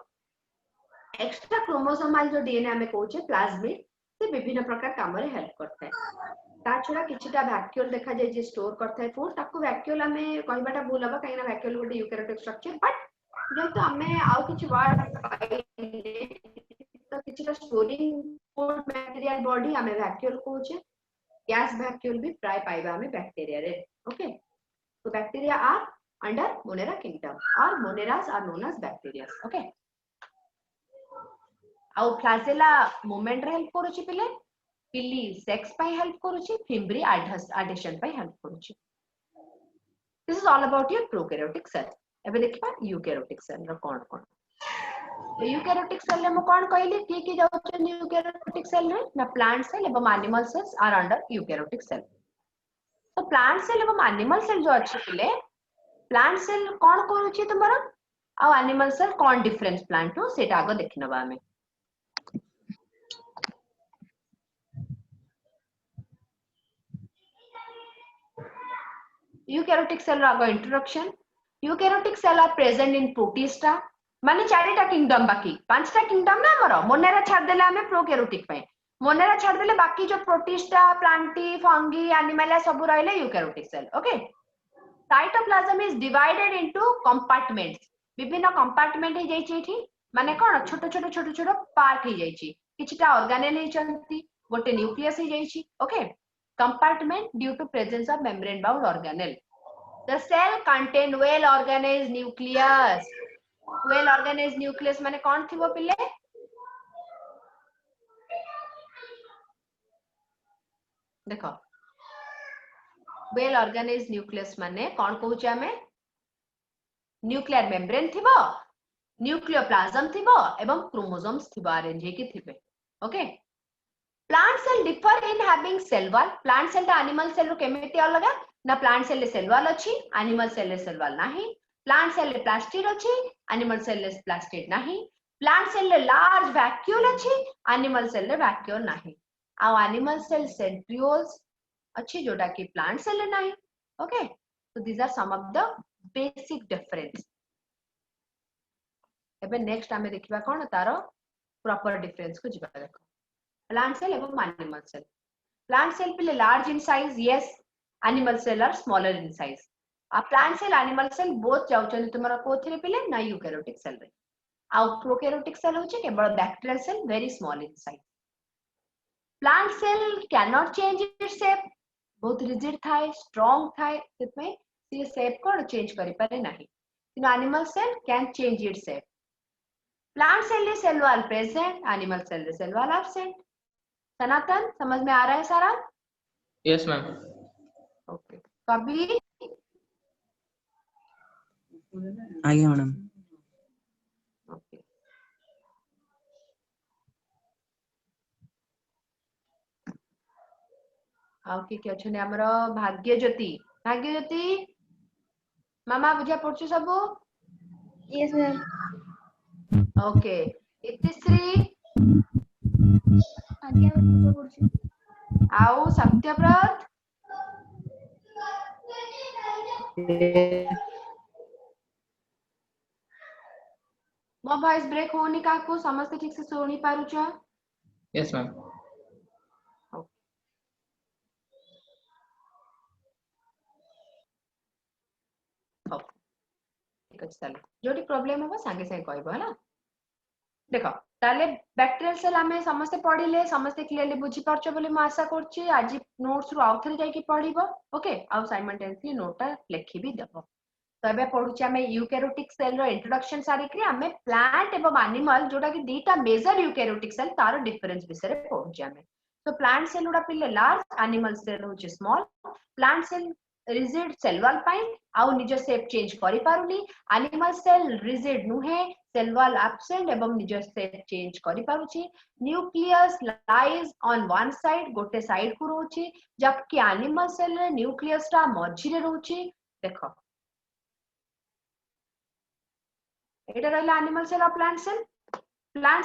Speaker 1: एक्स्ट्रा क्रोमोसोमल जो डीएनए हमें कहूचे प्लाज्मिड से विभिन्न प्रकार काम रे हेल्प करते है ता छडा किछटा वैक्यूल देखा जाय जे स्टोर करते है फूड ताको वैक्यूल हमें कहबाटा भूल हबा काइना वैक्यूल गोटे यूकैरियोटिक स्ट्रक्चर बट जेतु हमें आउ किछ वर्ड तो किछटा स्टोरिंग फूड मटेरियल बॉडी हमें वैक्यूल कहूचे गैस वैक्यूल भी प्राय पाइबा हमें बैक्टीरिया रे ओके तो bacteria are under Monera kingdom और Moneras are known as bacteria okay आउ फ्लैजेला मूवमेंट रे हेल्प करूची पिले पिली सेक्स पाई हेल्प करूची फिम्ब्री एडिशन पाई हेल्प करूची this is all about your prokaryotic cell एबे देखिबा यूकैरियोटिक सेल रो कोन कोन यूकैरियोटिक सेल रे म कोन कहली की जाउछ यूकैरियोटिक सेल रे ना प्लांट सेल एवं animal cells are under eukaryotic cell तो प्लांट सेल एवं एनिमल सेल जो अछि पिले प्लांट सेल कोन करूची तुमरा आ एनिमल सेल कोन डिफरेंस प्लांट टू सेटा आगो देखिनबा हमें यूकैरियोटिक सेल रो introduction eukaryotic cell are present in Protista माने चारिटा किंगडम बाकी पांचटा किंगडम ना हमरो मोनेरा छाड़ देले हमें प्रोकैरियोटिक पे मोनेरा छाड़ देले बाकी जो प्रोटिस्टा प्लांटी फंगी एनिमल सब रहले eukaryotic cell okay cytoplasm is divided into compartments विभिन्न कंपार्टमेंट हे जाई छी एठी माने कोन छोटो छोटो छोटो छोटो पार्ट हे जाई छी किछटा ऑर्गेनेल हे चंती गोटे न्यूक्लियस हे जाई छी okay compartment due to presence of membrane bound organelle the cell contain well organized nucleus well organized nucleus माने कोन थिबो पिले देखो well organized nucleus माने कोन कहूचे हमें न्यूक्लियर मेम्ब्रेन थिबो न्यूक्लियोप्लाज्म थिबो एवं क्रोमोसोम्स थिबो अरेंज हे के थिबे okay plant cell differ in having cell wall plant cell ता एनिमल सेल रो केमिति अलगा ना प्लांट सेल रे सेल वॉल अछि एनिमल सेल रे सेल वॉल नाही प्लांट सेल रे प्लास्टिड अछि एनिमल सेल रे प्लास्टिड नाही प्लांट सेल रे लार्ज वैक्यूल अछि एनिमल सेल रे वैक्यूल नाही आ एनिमल सेल सेंट्रियोल्स अछि जोटा कि प्लांट सेल रे नाही okay so these are some of the basic difference एबे नेक्स्ट हमें देखिबा कोन तारो प्रॉपर डिफरेंस को जिबा देखो प्लांट सेल एवं एनिमल सेल प्लांट सेल पिले large in size yes animal cell are smaller in size आ plant cell animal cell both जाउछन तुमरा कोथिरे पिले ना यूकैरियोटिक सेल रे आ प्रोकैरियोटिक सेल होचे केवल bacterial cell very small in size plant cell can not change its shape बहुत रिजिड थाए स्ट्रांग थाए तितमे से शेप को चेंज करि पारे नाही किन animal cell can change its shape plant cell रे cell wall present animal cell रे सेल वॉल एब्सेंट सनातन समझ में आ रहा है सारा
Speaker 2: यस मैम
Speaker 1: ओके कभी
Speaker 3: आगे मैडम
Speaker 1: ओके आउ कि अच्छा हमर भाग्यज्योति मामा बुझा पड़छ सब
Speaker 4: यस मैम
Speaker 1: ओके इतिश्री
Speaker 4: आज्ञा बुझा पड़छ
Speaker 1: आउ सत्यव्रत मो वॉइस ब्रेक होनी काको समस्त ठीक से सुनी पारुछ
Speaker 2: यस मैम
Speaker 1: ठीक अछि चलो जोटी प्रॉब्लम हो संगे संगे कहबो है ना देखो ताले बैक्टीरियल सेल आमे समस्त पढ़िले समस्त क्लियरली बुझी परछो बोली मैं आशा करछि आज नोट्स रु आउथरे जाई कि पढ़िबो ओके आ साइमल्टेनियसली नोटा लिखि भी देबो तो एबे पढुछि आमे यूकैरियोटिक सेल रो इंट्रोडक्शन सारी कि आमे प्लांट एवं एनिमल जोटा कि दीटा मेजर यूकैरियोटिक सेल तारो डिफरेंस विषय रे पढुछि आमे तो प्लांट सेल उडा पिले लार्ज एनिमल सेल होछि small plant cell rigid cell wall पाई आउ निज शेप चेंज करि पारुनी एनिमल सेल रिजिड नुहे सेल वॉल एब्सेंट एवं निज शेप चेंज करि पारुछि nucleus lies on one side गोटे साइड को रोछि जबकि एनिमल सेल रे न्यूक्लियस टा मझी रे रोछि देखो एटा रहला एनिमल सेल और प्लांट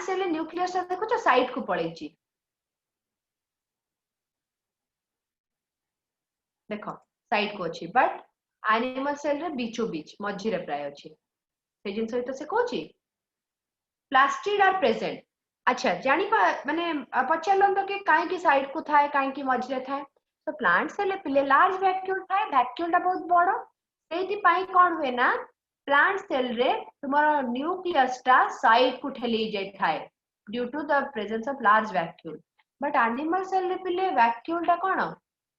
Speaker 1: सेल रे न्यूक्लियस टा देखो साइड को पळेछि देखो साइड को अछि बट एनिमल सेल रे बीचो बीच मझी रे प्राय अछि से जिन सहित से कहछि प्लास्टिड आर प्रेजेंट अच्छा जानी माने पचारलन तो कि काहे की साइड को थाए काहे की मझी रे थाए तो प्लांट सेल पिले लार्ज वैक्यूल थाए वैक्यूल टा बहुत बड़ो सेति पाई कोन होय ना प्लांट सेल रे तुम्हारा न्यूक्लियस टा साइड को ठेली जाय थाए due to the presence of large vacuole but animal cell रे पिले वैक्यूल टा कोन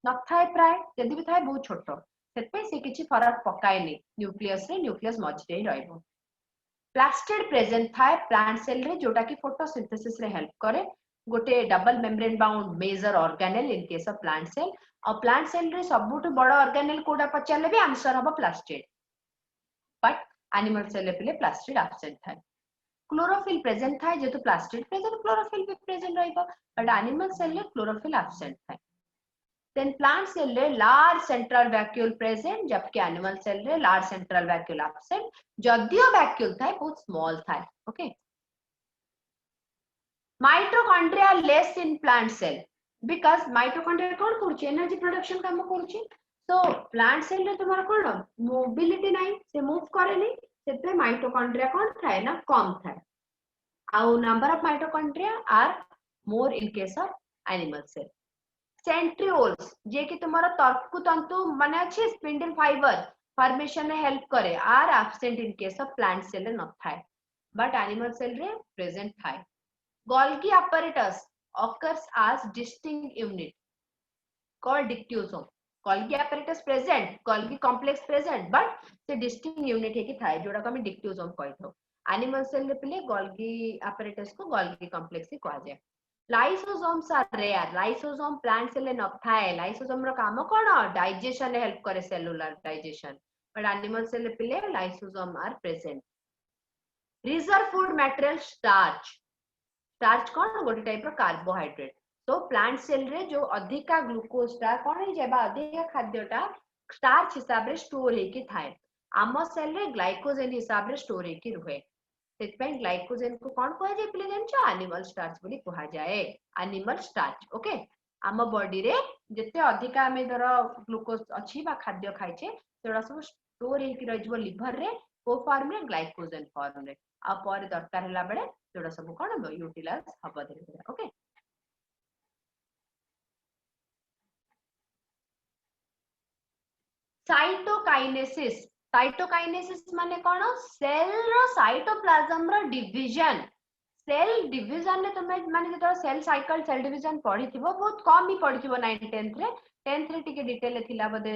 Speaker 1: न थाए प्राय यदि भी थाए बहुत छोट सेते से किछि फरक पकाएनी न्यूक्लियस रे न्यूक्लियस मझी रे रहइबो प्लास्टिड प्रेजेंट थाए प्लांट सेल रे जोटा कि फोटोसिंथेसिस रे हेल्प करे गोटे double membrane bound major organelle in case of plant cell और प्लांट सेल रे सबुठ बड़ ऑर्गेनेल कोडा पचारले भी आंसर हबो प्लास्टिड बट एनिमल सेल रे पिले प्लास्टिड एब्सेंट थाए क्लोरोफिल प्रेजेंट थाए जेतु प्लास्टिड प्रेजेंट क्लोरोफिल भी प्रेजेंट रहइबो बट एनिमल सेल रे क्लोरोफिल एब्सेंट थाए then plant cell रे large central vacuole present जबकि animal cell रे large central vacuole absent जदियो vacuole थाए बहुत small थाए okay mitochondria less in plant cell because mitochondria कोन करूची एनर्जी प्रोडक्शन काम करूची तो plant cell रे तुम्हारा कोन मोबिलिटी नाही से मूव करेनी सेते mitochondria कोन थाए ना कम थाए आउ number of mitochondria are more in case of animal cell centrioles जे कि तुम्हारा तर्कु तंतु माने अछि स्पिंडल फाइबर फॉर्मेशन में हेल्प करे are absent in case of plant cell न थाए बट एनिमल सेल रे प्रेजेंट थाए Golgi apparatus occurs as distinct unit called dictyosom Golgi apparatus present Golgi complex present but से distinct unit है कि थाए जोड़ा को हम dictyosom कहथो एनिमल सेल रे पिले गोल्गी apparatus को गोल्गी complex ही कहा जाय lysosomes are rare lysosome plant cell न थाए लाइसोसोम रो काम कोन डाइजेशन हेल्प करे cellular digestion but animal cell पिले lysosome are present reserve food material starch starch कोन गोटे टाइप रो कार्बोहाइड्रेट तो प्लांट सेल रे जो अधिका ग्लूकोज टा कोन हे जेबा अधिका खाद्यटा स्टार्च हिसाब रे स्टोर हे कि थाए आम सेल रे ग्लाइकोजेन हिसाब रे स्टोर हे कि रहे सेटपैन ग्लाइकोजेन को कोन कहा जाय पिले जानछो एनिमल स्टार्च बोली कहा जाय एनिमल स्टार्च ओके आम बॉडी रे जते अधिका हमें धर ग्लूकोज अछि बा खाद्य खाइछे सेडा सब स्टोर हे कि रहिबो लिवर रे को फॉर्म रे ग्लाइकोजेन फॉर्म रे आ पर दरकार हला बेले सेडा सब कोन यूटिलाइज हबो धीरे ओके साइटोकाइनेसिस साइटोकाइनेसिस माने कोन सेल रो साइटोप्लाज्म रो डिवीजन सेल डिवीजन ने तुमे माने जेतो सेल साइकिल सेल डिवीजन पढ़ी थिबो बहुत कम ही पढ़ी थिबो 9 10th रे टिके डिटेल थिला बदे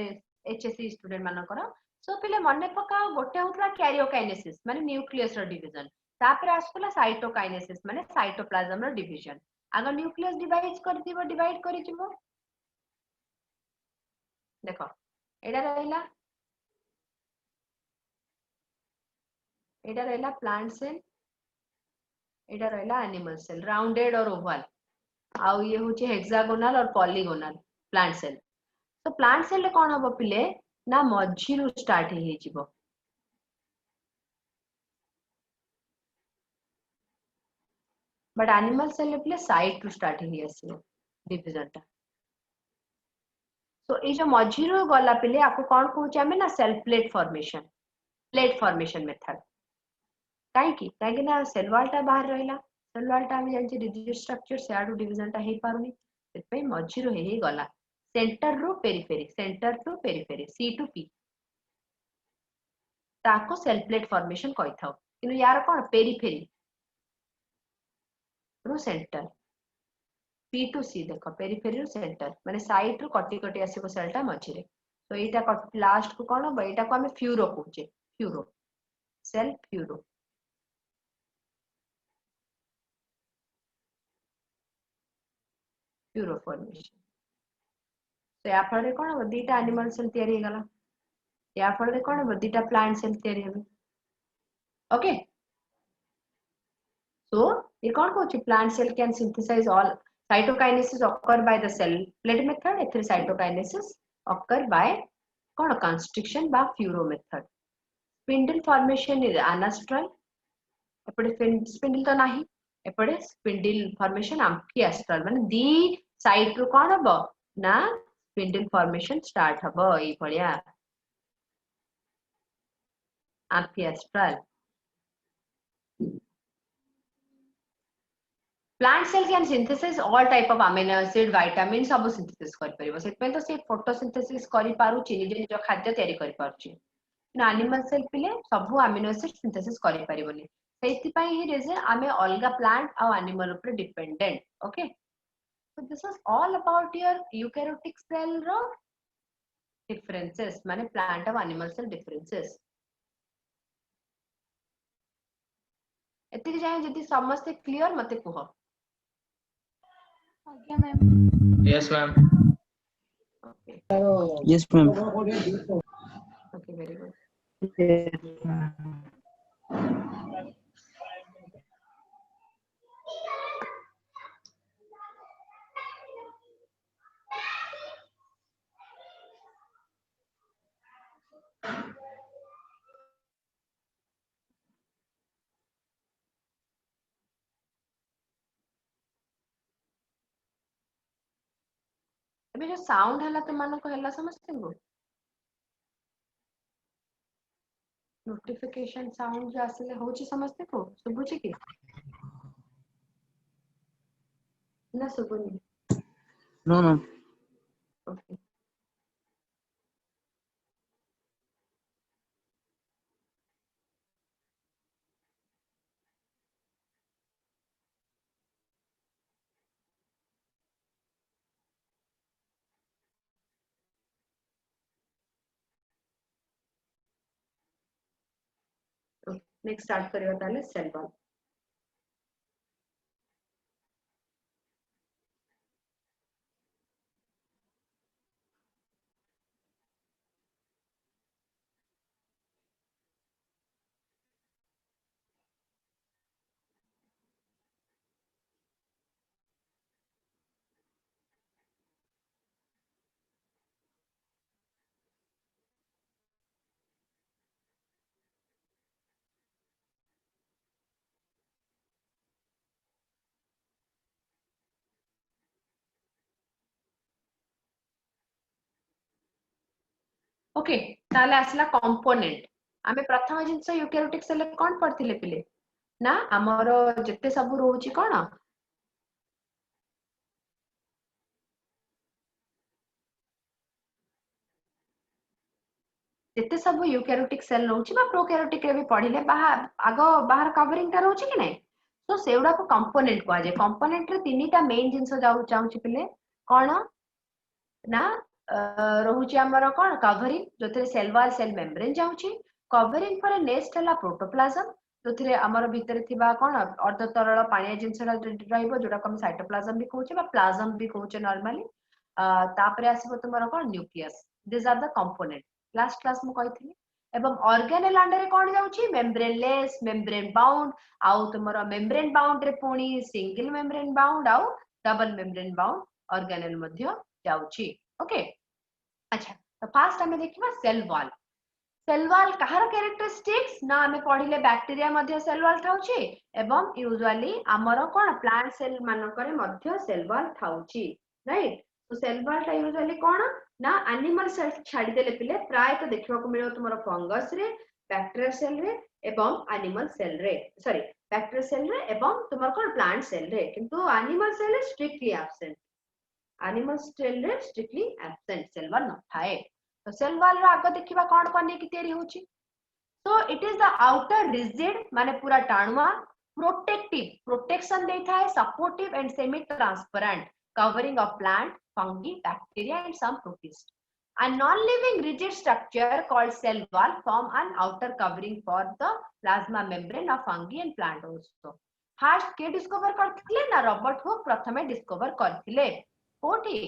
Speaker 1: एचएससी स्टूडेंट मानकर सो पिले मने पका गोटे होतला कैरियोकाइनेसिस माने न्यूक्लियस रो डिवीजन तापर आसतला साइटोकाइनेसिस माने साइटोप्लाज्म रो डिवीजन अगर न्यूक्लियस डिवाइड करि थिबो देखो एडा रहला एटा रहला प्लांट सेल, एटा रहला एनिमल सेल, राउंडेड और ओवल, आउ ये होचे हेक्सागोनल और पॉलीगोनल प्लांट सेल। तो प्लांट सेल रे कोन हबो पिले ना मझिरु स्टार्ट हे जिवो, बट एनिमल सेल रे पिले साइड टू स्टार्ट हे आसीबो डिवीजन टा। तो ए जो मझिरु गला पिले आपको कोन कहूचे हमें ना सेल प्लेट फॉर्मेशन मेथड। काहे कि ना सेल वॉल टा बाहर रहला, सेल वॉल टा हम जानछि रिजिड स्ट्रक्चर से आडू डिवीजन टा हे पारुनी, सेतपे मझिरु हे गला सेंटर रो periphery, centre to periphery, C to P, ताको सेल प्लेट फॉर्मेशन कहि थाउ। किनु यार कोन पेरिफेरी रो सेंटर, पी टू सी देखो पेरिफेरी रो सेंटर माने साइड रो कटी कटी आसीबो सेल टा मझिरे। तो एटा लास्ट को कोन हबो, एटा को हमें फ्यूरो कहूचे, furrow cell furrow. Furrow formation तो या फल रे कोन हबो दीटा एनिमल सेल तयारी हे गला, या फल रे कोन हबो दीटा प्लांट सेल तयारी हेबे। ओके so ये कौन कहूची plant cell can synthesize all cytokinesis occur by the cell plate method, एथरे साइटोकाइनेसिस ऑकर बाय कौन कंस्ट्रक्शन बा furrow method. Spindle formation is anastral, एपड़े स्पिंडल तो नाही, एपड़े स्पिंडल फॉर्मेशन एम्फिएस्ट्रल, माने दी साइड रो कौन हबो ना स्पिंडल फॉर्मेशन स्टार्ट हबो ए भलिया amphiastral. Plant cell can synthesize all type of amino acid vitamin सब सिंथेसिस कर परिबो, सेत पे तो से फोटोसिंथेसिस करि पारु छि, निजे निज खाद्य तयारी करि पारछि। ना एनिमल सेल पिले सब अमीनो एसिड सिंथेसिस करि परिबोनी, सेति पई ही रीजन आमे अलगा प्लांट आ एनिमल ऊपर dependent. Okay so this is all about your eukaryotic cell रो डिफरेंसेस, माने प्लांट और एनिमल सेल डिफरेंसेस। एति जाय जति समस्त क्लियर मते कुहो।
Speaker 4: आज्ञा ma'am.
Speaker 2: Yes ma'am.
Speaker 1: Okay
Speaker 3: Yes, ma'am.
Speaker 1: Okay very good.
Speaker 3: Yes, ma'am.
Speaker 1: अबे जो साउंड हला तो मानो को हला समझते हो, नोटिफिकेशन साउंड जो आसले होची समझते को सुबुची की ना सुबुनी।
Speaker 3: No, no.
Speaker 1: Okay next start करियो ताले सेल वॉल। ओके ताले आसला कंपोनेंट। आमे प्रथम जिंस यूकैरियोटिक सेल कोन पढ़थिले पिले ना हमरो जत्ते सब रहउची कोन जत्ते सब यूकैरियोटिक सेल रहउची बा प्रोकैरियोटिक रे भी पढ़िले बाहर कवरिंग ता रहउची कि नै, तो सेउडा को कंपोनेंट कहा जाय। कंपोनेंट रे तीनटा मेन जिंस जाउ चाहूची पिले कोन ना रहउची हमरो कोन कवरिंग जोथे सेल वॉल सेल मेम्ब्रेन जाउची, कवरिंग पर नेक्स्ट हला प्रोटोप्लाज्म जोथे हमरो भीतर थिबा कोन अर्ध तरल पानिया जिंस रहइबो जोटा हम साइटोप्लाज्म भी कहउचे बा प्लाज्म भी कहउचे नॉर्मली। तापरे आसीबो तुमरो कोन nucleus. This are the component. Last class में कहि थी एवं ऑर्गेनेल अंडर कौन जाउची मेम्ब्रेनलेस मेम्ब्रेन बाउंड आउ तुमरो मेम्ब्रेन बाउंड रे पुणी सिंगल मेम्ब्रेन बाउंड आउ डबल मेम्ब्रेन बाउंड ऑर्गेनेल मध्य जाउची ओके अच्छा तो फास्ट हमें देखिबा सेल वॉल कहार कैरेक्टरिस्टिक्स ना हमें पढ़िले बैक्टीरिया मध्य सेल वॉल थाउची एवं यूजुअली हमरो कोन प्लांट सेल मानकरे मध्य सेल वॉल थाउची राइट तो सेल वॉल ता यूजुअली कोन ना एनिमल सेल छाडी देले पिले प्राय तो देखिबा को मिलो तुमरो फंगस रे बैक्टीरिया सेल रे एवं एनिमल सेल रे सॉरी बैक्टीरिया सेल रे एवं तुमरो कोन प्लांट सेल रे किंतु animal cell is strictly absent animal cell रे स्ट्रिक्टली एब्सेंट सेल वॉल न थाए तो सेल वॉल रो आगो देखिबा कोन कोन की तयारी होची so it is the outer rigid माने पूरा टाणुआ protective protection देता है supportive and semi transparent covering of plant fungi bacteria and some protists a non living rigid structure called cell wall form an outer covering for the plasma membrane of fungi and plant also first के discover करथिले ना Robert Hooke प्रथमे discover करथिले कोठी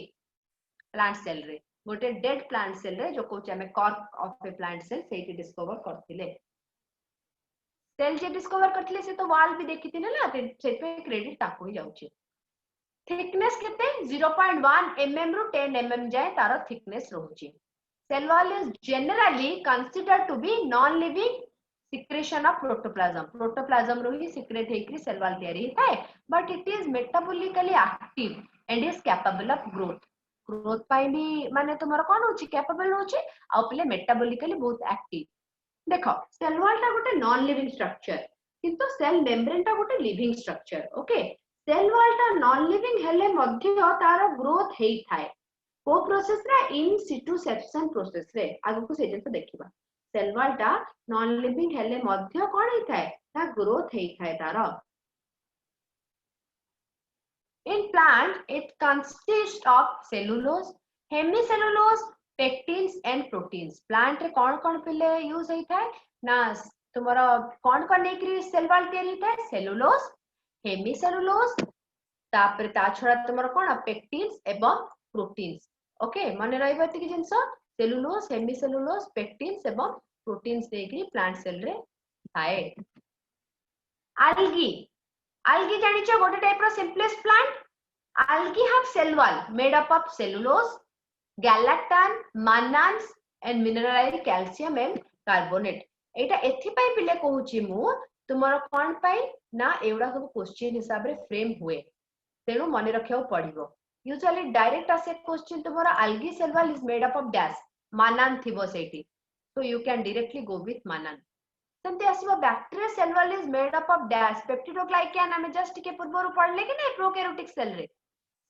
Speaker 1: plant cell रे गोटे dead plant cell रे जो कोचे हमें cork of a plant cell सेठी डिस्कवर करथिले सेल जे डिस्कवर करथिले से तो वाल भी देखिथिले ना से पे क्रेडिट ताको ही जाउची थिकनेस केते 0.1 mm रु 10 mm जाय तार थिकनेस रहउची cell wall is generally considered to be non living secretion of protoplasm रो ही सिक्रेट हेकरी सेल वॉल तयारी हेताय but it is metabolically active and is capable of growth पाई भी माने तुमरो कोन होची कैपेबल होची आ पले मेटाबॉलिकली बहुत एक्टिव देखो सेल वॉल ता गोटे नॉन लिविंग स्ट्रक्चर किंतु सेल मेम्ब्रेन ता गोटे living structure okay cell wall ता नॉन लिविंग हेले मध्य तार ग्रोथ हेई थाए को प्रोसेस रे इन सिटू सेप्शन प्रोसेस रे आगु को सेजन तो देखिबा सेल वॉल ता नॉन लिविंग हेले मध्य कोन हेई थाए ता ग्रोथ हेई थाए तार In plant, it consists of cellulose, hemicellulose, pectins and proteins. Plant रे कौन पहले यूज होता है ना तुम्हारा कौन नेक्री सेल वॉल तैयारी होता है सेलुलोज हेमिसेलुलोज तापर ता छडा तुम्हारा कौन पेक्टिन्स एवं प्रोटीन्स ओके माने रहइबा एतिकी जिंस सेलुलोज हेमिसेलुलोज पेक्टिन्स एवं प्रोटीन्स नेक्री प्लांट सेल रे थाए algae जानिछो गोटे टाइप रो simplest plant algae have cell wall made up of cellulose galactan mannans and mineralized calcium and carbonate एटा एथि पई पिले कहूची मु तुमरो कोन पई ना एवडा सब क्वेश्चन हिसाब रे फ्रेम हुए तेनु मने रखियो पड़िबो यूजुअली डायरेक्ट आसे question तुमरो algae cell wall is made up of dash mannan थिबो सेठी so you can directly go with mannan सेमते आसीबो bacteria cell wall is made up of dash peptidoglycan हमें जस्ट के पूर्व पढ़ले कि नहीं प्रोकैरियोटिक सेल रे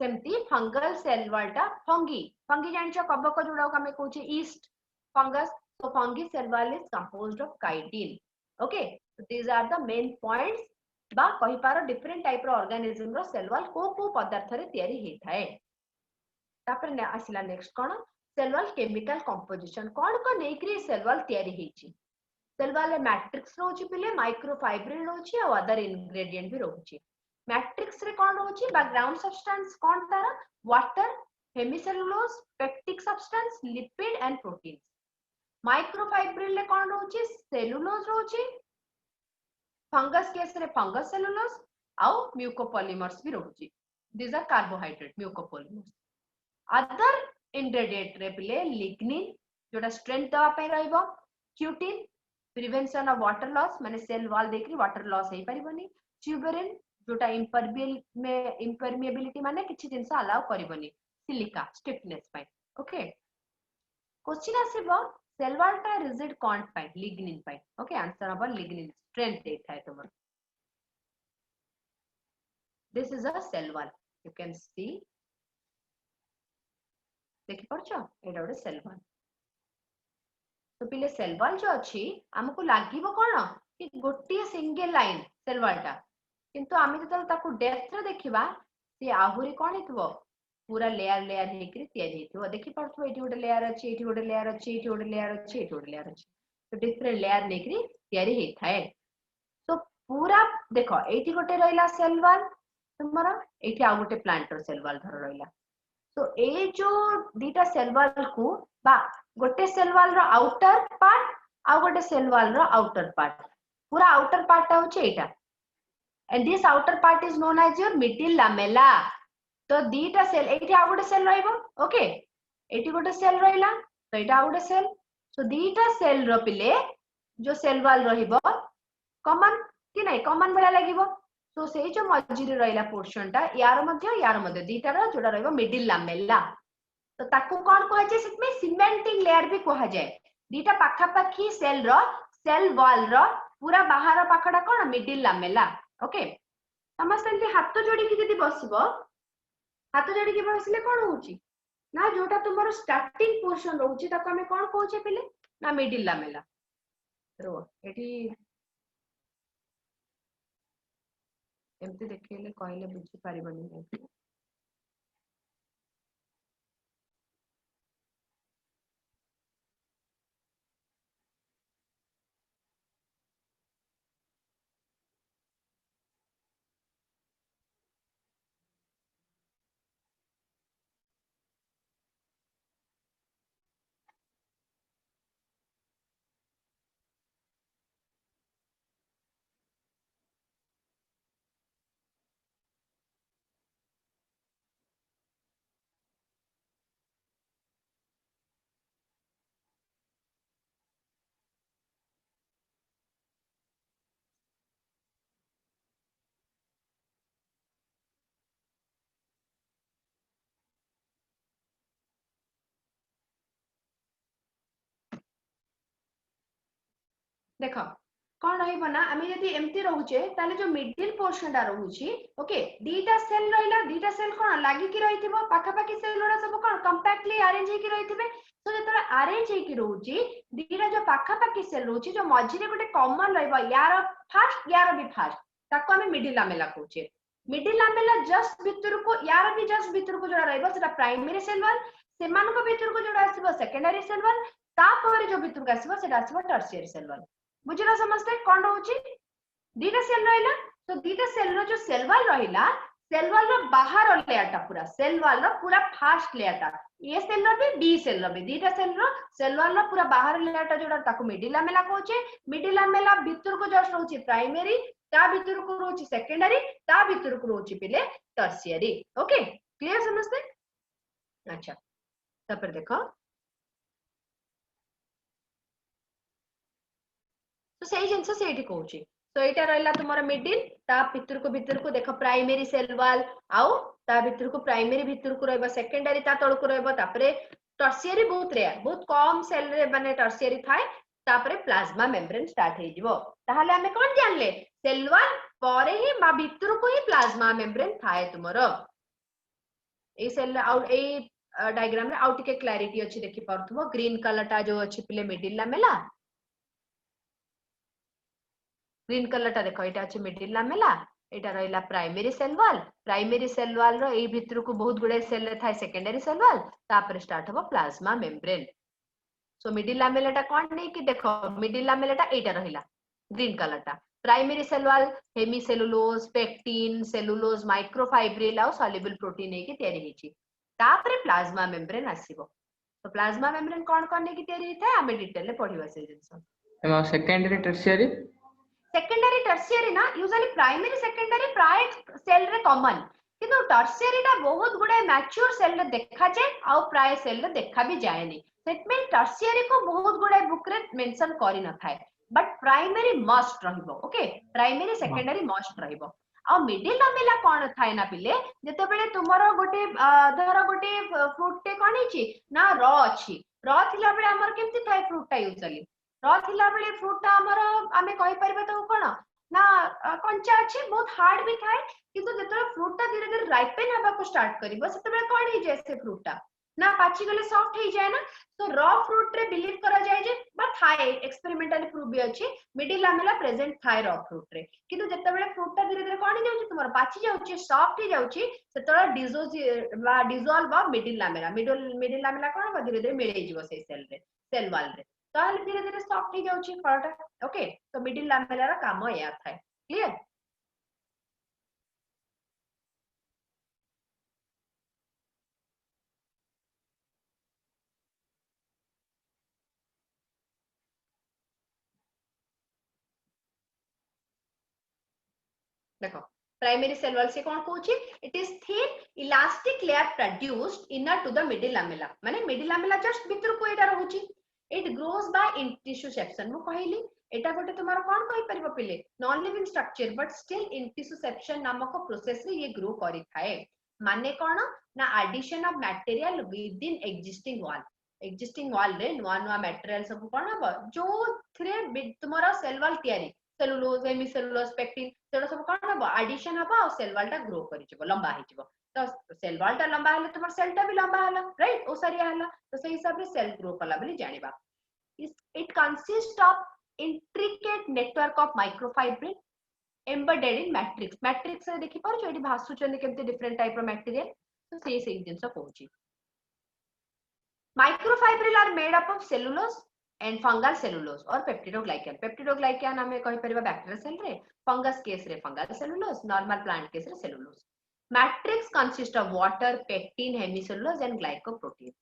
Speaker 1: सेमती फंगल सेल वॉल टा फंगी जानिछो कबक जोडा को हमें कहूचे yeast fungus so fungi cell wall is composed of chitin okay so these are the main points बा कहि पारो डिफरेंट टाइप रो ऑर्गेनिज्म रो सेल वॉल को पदार्थ रे तयारी हे थाए तापर ने आसिला नेक्स्ट कोन सेल वॉल केमिकल कंपोजिशन कोन नेक्री सेल वॉल तयारी हेची सेल वॉल मैट्रिक्स रोची पिले माइक्रोफाइब्रिल रोची और अदर इंग्रेडिएंट भी रोची मैट्रिक्स रे कोन रोची बैकग्राउंड सब्सटेंस कोन तारा water hemicellulose pectic substance lipid and proteins microfibril ले कोन रोची सेलुलोज रोची फंगस केस रे फंगस सेलुलोज आउ म्यूकोपॉलीमर्स भी रोची these are carbohydrate mucopolymers other ingredient रे पिले लिग्निन जोटा स्ट्रेंथ दवा पे रहइबो cutin prevention of water loss माने सेल वॉल देखरी वाटर लॉस हे परिबनी ट्यूबेरिन जोटा इम्परमिएबिलिटी माने किछि जिंस अलाउ करिबनी सिलिका स्टिफनेस पाई ओके क्वेश्चन आसीबो सेल वॉल टा रिजिड कोन पाई लिग्निन पाई ओके आंसर अब लिग्निन स्ट्रेंथ देता है तुमर this is a cell wall you can see देखि परछो एडा ओडे सेल वॉल तो पिले सेल वॉल जो अछि हमको लागिबो कोन कि गोटी सिंगल लाइन सेल वॉल टा किंतु आमे जतल ताको डेप्थ रे देखिबा से आहुरी कोन हेतबो पूरा लेयर हेकरी तयारी हेतबो देखि परछो एठी गोटे लेयर अछि एठी गोटे लेयर अछि एठी गोटे लेयर अछि एठी गोटे लेयर अछि तो डिफरेंट लेयर नेकरी तयारी हे थाए तो पूरा देखो एठी गोटे रहिला सेल वॉल तुमरा एठी आ गोटे प्लांट रो सेल वॉल धर रहिला तो ए जो दीटा सेल वॉल को बा गोटे सेल वॉल रो आउटर पार्ट आ गोटे सेल वॉल रो आउटर पार्ट पूरा आउटर पार्ट होचे एटा and this outer part is known as your middle lamella तो दीटा सेल एठी आ गोटे सेल रहइबो ओके एठी गोटे सेल रहिला तो एटा आ गोटे सेल सो दीटा सेल रो पिले जो सेल वॉल रहिबो कॉमन कि नहीं कॉमन भला लागिबो तो से जो मझिरे रहिला पोर्शन टा यार मध्य दीटा रो जोडा रहइबो मिडिल लामेला तो ताकू कोन कहै छै सिटमे सीमेंटिंग लेयर भी कहै जाय दीटा पाखा पाखी सेल वॉल रो पूरा बाहर पाखडा कोन मिडिल लामेला ओके समस्त हाथ जोड़ी की जदी बसिबो हाथ जोड़ी की बसिले कोन होउची ना जोटा तुमरो स्टार्टिंग पोर्शन रहउची ताको हमें कोन कहै छै पिले ना मिडिल लामेला रो एठी एमती देखिले कहले बुझी पारिबनी नहीं देखो कौन रहिबो ना आमे यदि एमती रहउचे ताले जो मिडिल पोर्शन टा रहउची ओके दीटा सेल रहिला दीटा सेल कोन लागी की रहिथिबो पाखा पाखी सेल ओडा सब कोन कंपैक्टली अरेंज हे की रहिथिबे तो जेतरा अरेंज हे की रहउची दीटा जो पाखा पाखी सेल रहउची जो मझिरे गोटे कॉमन रहिबो यार फर्स्ट यार भी फर्स्ट ताको हमें मिडिल लामेला कहउचे मिडिल लामेला जस्ट भितर को यार भी जस्ट भितर को जोडा रहिबो सेटा प्राइमरी सेल वॉल सेमान को भितर को जोडा आसीबो सेकेंडरी सेल वॉल तापर जो भितर को आसीबो सेटा आसीबो टर्शियरी सेल वॉल बुझिला समझते कौन रहउची दीटा सेल रहिला तो दीटा सेल रो जो सेल वॉल रहिला सेल वॉल रो बाहर लेयर टा पूरा सेल वॉल रो पूरा फास्ट लेयर टा ए सेल रो भी बी सेल रो भी दीटा सेल वॉल रो पूरा बाहर लेयर टा जोडा ताको मिडिल लामेला कहउचे मिडिल लामेला भीतर को जस्ट रहउची प्राइमरी ता भीतर को रहउची सेकेंडरी ता भीतर को रहउची पिले टर्शियरी ओके क्लियर समझते अच्छा तापर देखो तो सही जिनस सेठी कहउची तो एटा रहला तुमरा मिडिल ता भीतर को देखो प्राइमरी सेल वॉल आउ ता भीतर को प्राइमरी भीतर को रहबा सेकेंडरी ता तळ को रहबा तापरे टर्शियरी बहुत रेयर बहुत कम सेल रे माने टर्शियरी थाए तापरे प्लाज्मा मेम्ब्रेन स्टार्ट हे जिवो ताहाले हमें कोन जानले सेल वॉल परे ही मा भीतर को ही प्लाज्मा मेम्ब्रेन थाए तुमरो ए सेल आउट ए डायग्राम रे आउट के क्लैरिटी अछि देखि परथबो ग्रीन कलर टा जो अछि पिले मिडिल लामेला ग्रीन कलर टा देखो एटा अछि मिडिल लामेला एटा रहिला प्राइमरी सेल वॉल रो ए भीतर को बहुत गुडे सेल रे थाए सेकेंडरी सेल वॉल तापर स्टार्ट होबो plasma membrane so middle lamella टा कोन नै कि देखो मिडिल लामेला टा एटा रहिला ग्रीन कलर टा primary cell wall hemicellulose pectin cellulose microfibril आ सॉल्युबल प्रोटीन नै कि तयारी हिची तापर प्लाज्मा मेम्ब्रेन आसीबो तो प्लाज्मा मेम्ब्रेन कोन कोन नै कि तयारी हिता हमें डिटेल ले पढिबा से जिंस
Speaker 2: एमा सेकेंडरी टर्शियरी
Speaker 1: टर्शियरी ना यूजुअली प्राइमरी सेकेंडरी प्राय सेल रे कॉमन किंतु टर्शियरी टा बहुत गुडे मैच्योर सेल रे देखा जाय आ प्राय सेल रे देखा भी जायनी सेट में टर्शियरी को बहुत गुडे बुक रे मेंशन करि न थाए बट प्राइमरी मस्ट रहिबो ओके प्राइमरी सेकेंडरी मस्ट रहिबो आ मिडिल लामेला कोन थाए ना पिले जते बेले तुमरो गोटे धर गोटे फ्रूट टे कोन हिची ना र अछि र थिला बेले हमर केमति थाए फ्रूट टा यूजुअली रथिला बेले फ्रूट ता हमर आमे कहि परबे तो कोन ना कंचा अछि बहुत हार्ड भी थाए किंतु जेतरे फ्रूट ता धीरे धीरे राइपेन हबा को स्टार्ट करिवो सेते बेले कोन ही जैसे फ्रूट ता ना पाची गले सॉफ्ट ही जाय ना तो रॉ फ्रूट रे बिलीव करा जाय जे बा थाए एक्सपेरिमेंटली प्रूव भी अछि मिडिल लामेला प्रेजेंट थाए रॉ फ्रूट रे किंतु जेते बेले फ्रूट ता धीरे धीरे कोन ही जाउची तुमर पाची जाउची सॉफ्ट ही जाउची सेतरे डिसॉल्व ऑफ मिडिल लामेला कोन बा धीरे धीरे मिले जिवो से सेल वॉल रे ताहले धीरे धीरे सॉफ्ट ही जाउची फळटा ओके तो मिडिल लामेला काम या थाए क्लियर देखो प्राइमरी सेल वॉल से कौन कहूची it is thin elastic layer produced inner to the middle lamella माने मिडिल लामेला जस्ट भीतर को एटा रहूची इट ग्रोज बाय इंटिशुसेप्शन मु कहली एटा गोटे तुम्हारा कौन कहि परिबो पिले non living structure but still intussusception नामक प्रोसेस रे ये ग्रो करि थाए माने कौन ना addition of material within existing wall रे नुआ नुआ मटेरियल सब कौन हबो जो थ्रे तुम्हारा सेल वॉल तयारी सेलुलोज हेमिसेलुलोज पेक्टिन सेटा सब कौन हबो एडिशन हबो और सेल वॉल टा ग्रो करि जबो लंबा हे जबो तो सेल वॉल टा लंबा हले तुम्हारा सेल टा भी लंबा हला राइट ओसरिया हला तो सही हिसाब रे सेल ग्रो कला बोली जानिबा it consist of intricate network of microfibrin embedded in matrix रे देखि पर जो एठी भासु चंदी केमते डिफरेंट टाइप रो मटेरियल तो सेही जिंस कहूची microfibril are made up of cellulose and fungal cellulose or peptidoglycan हमें कहि परिबा बैक्टीरियल सेल रे फंगस केस रे fungal cellulose normal plant case रे cellulose matrix consist of water pectin hemicellulose and glycoproteins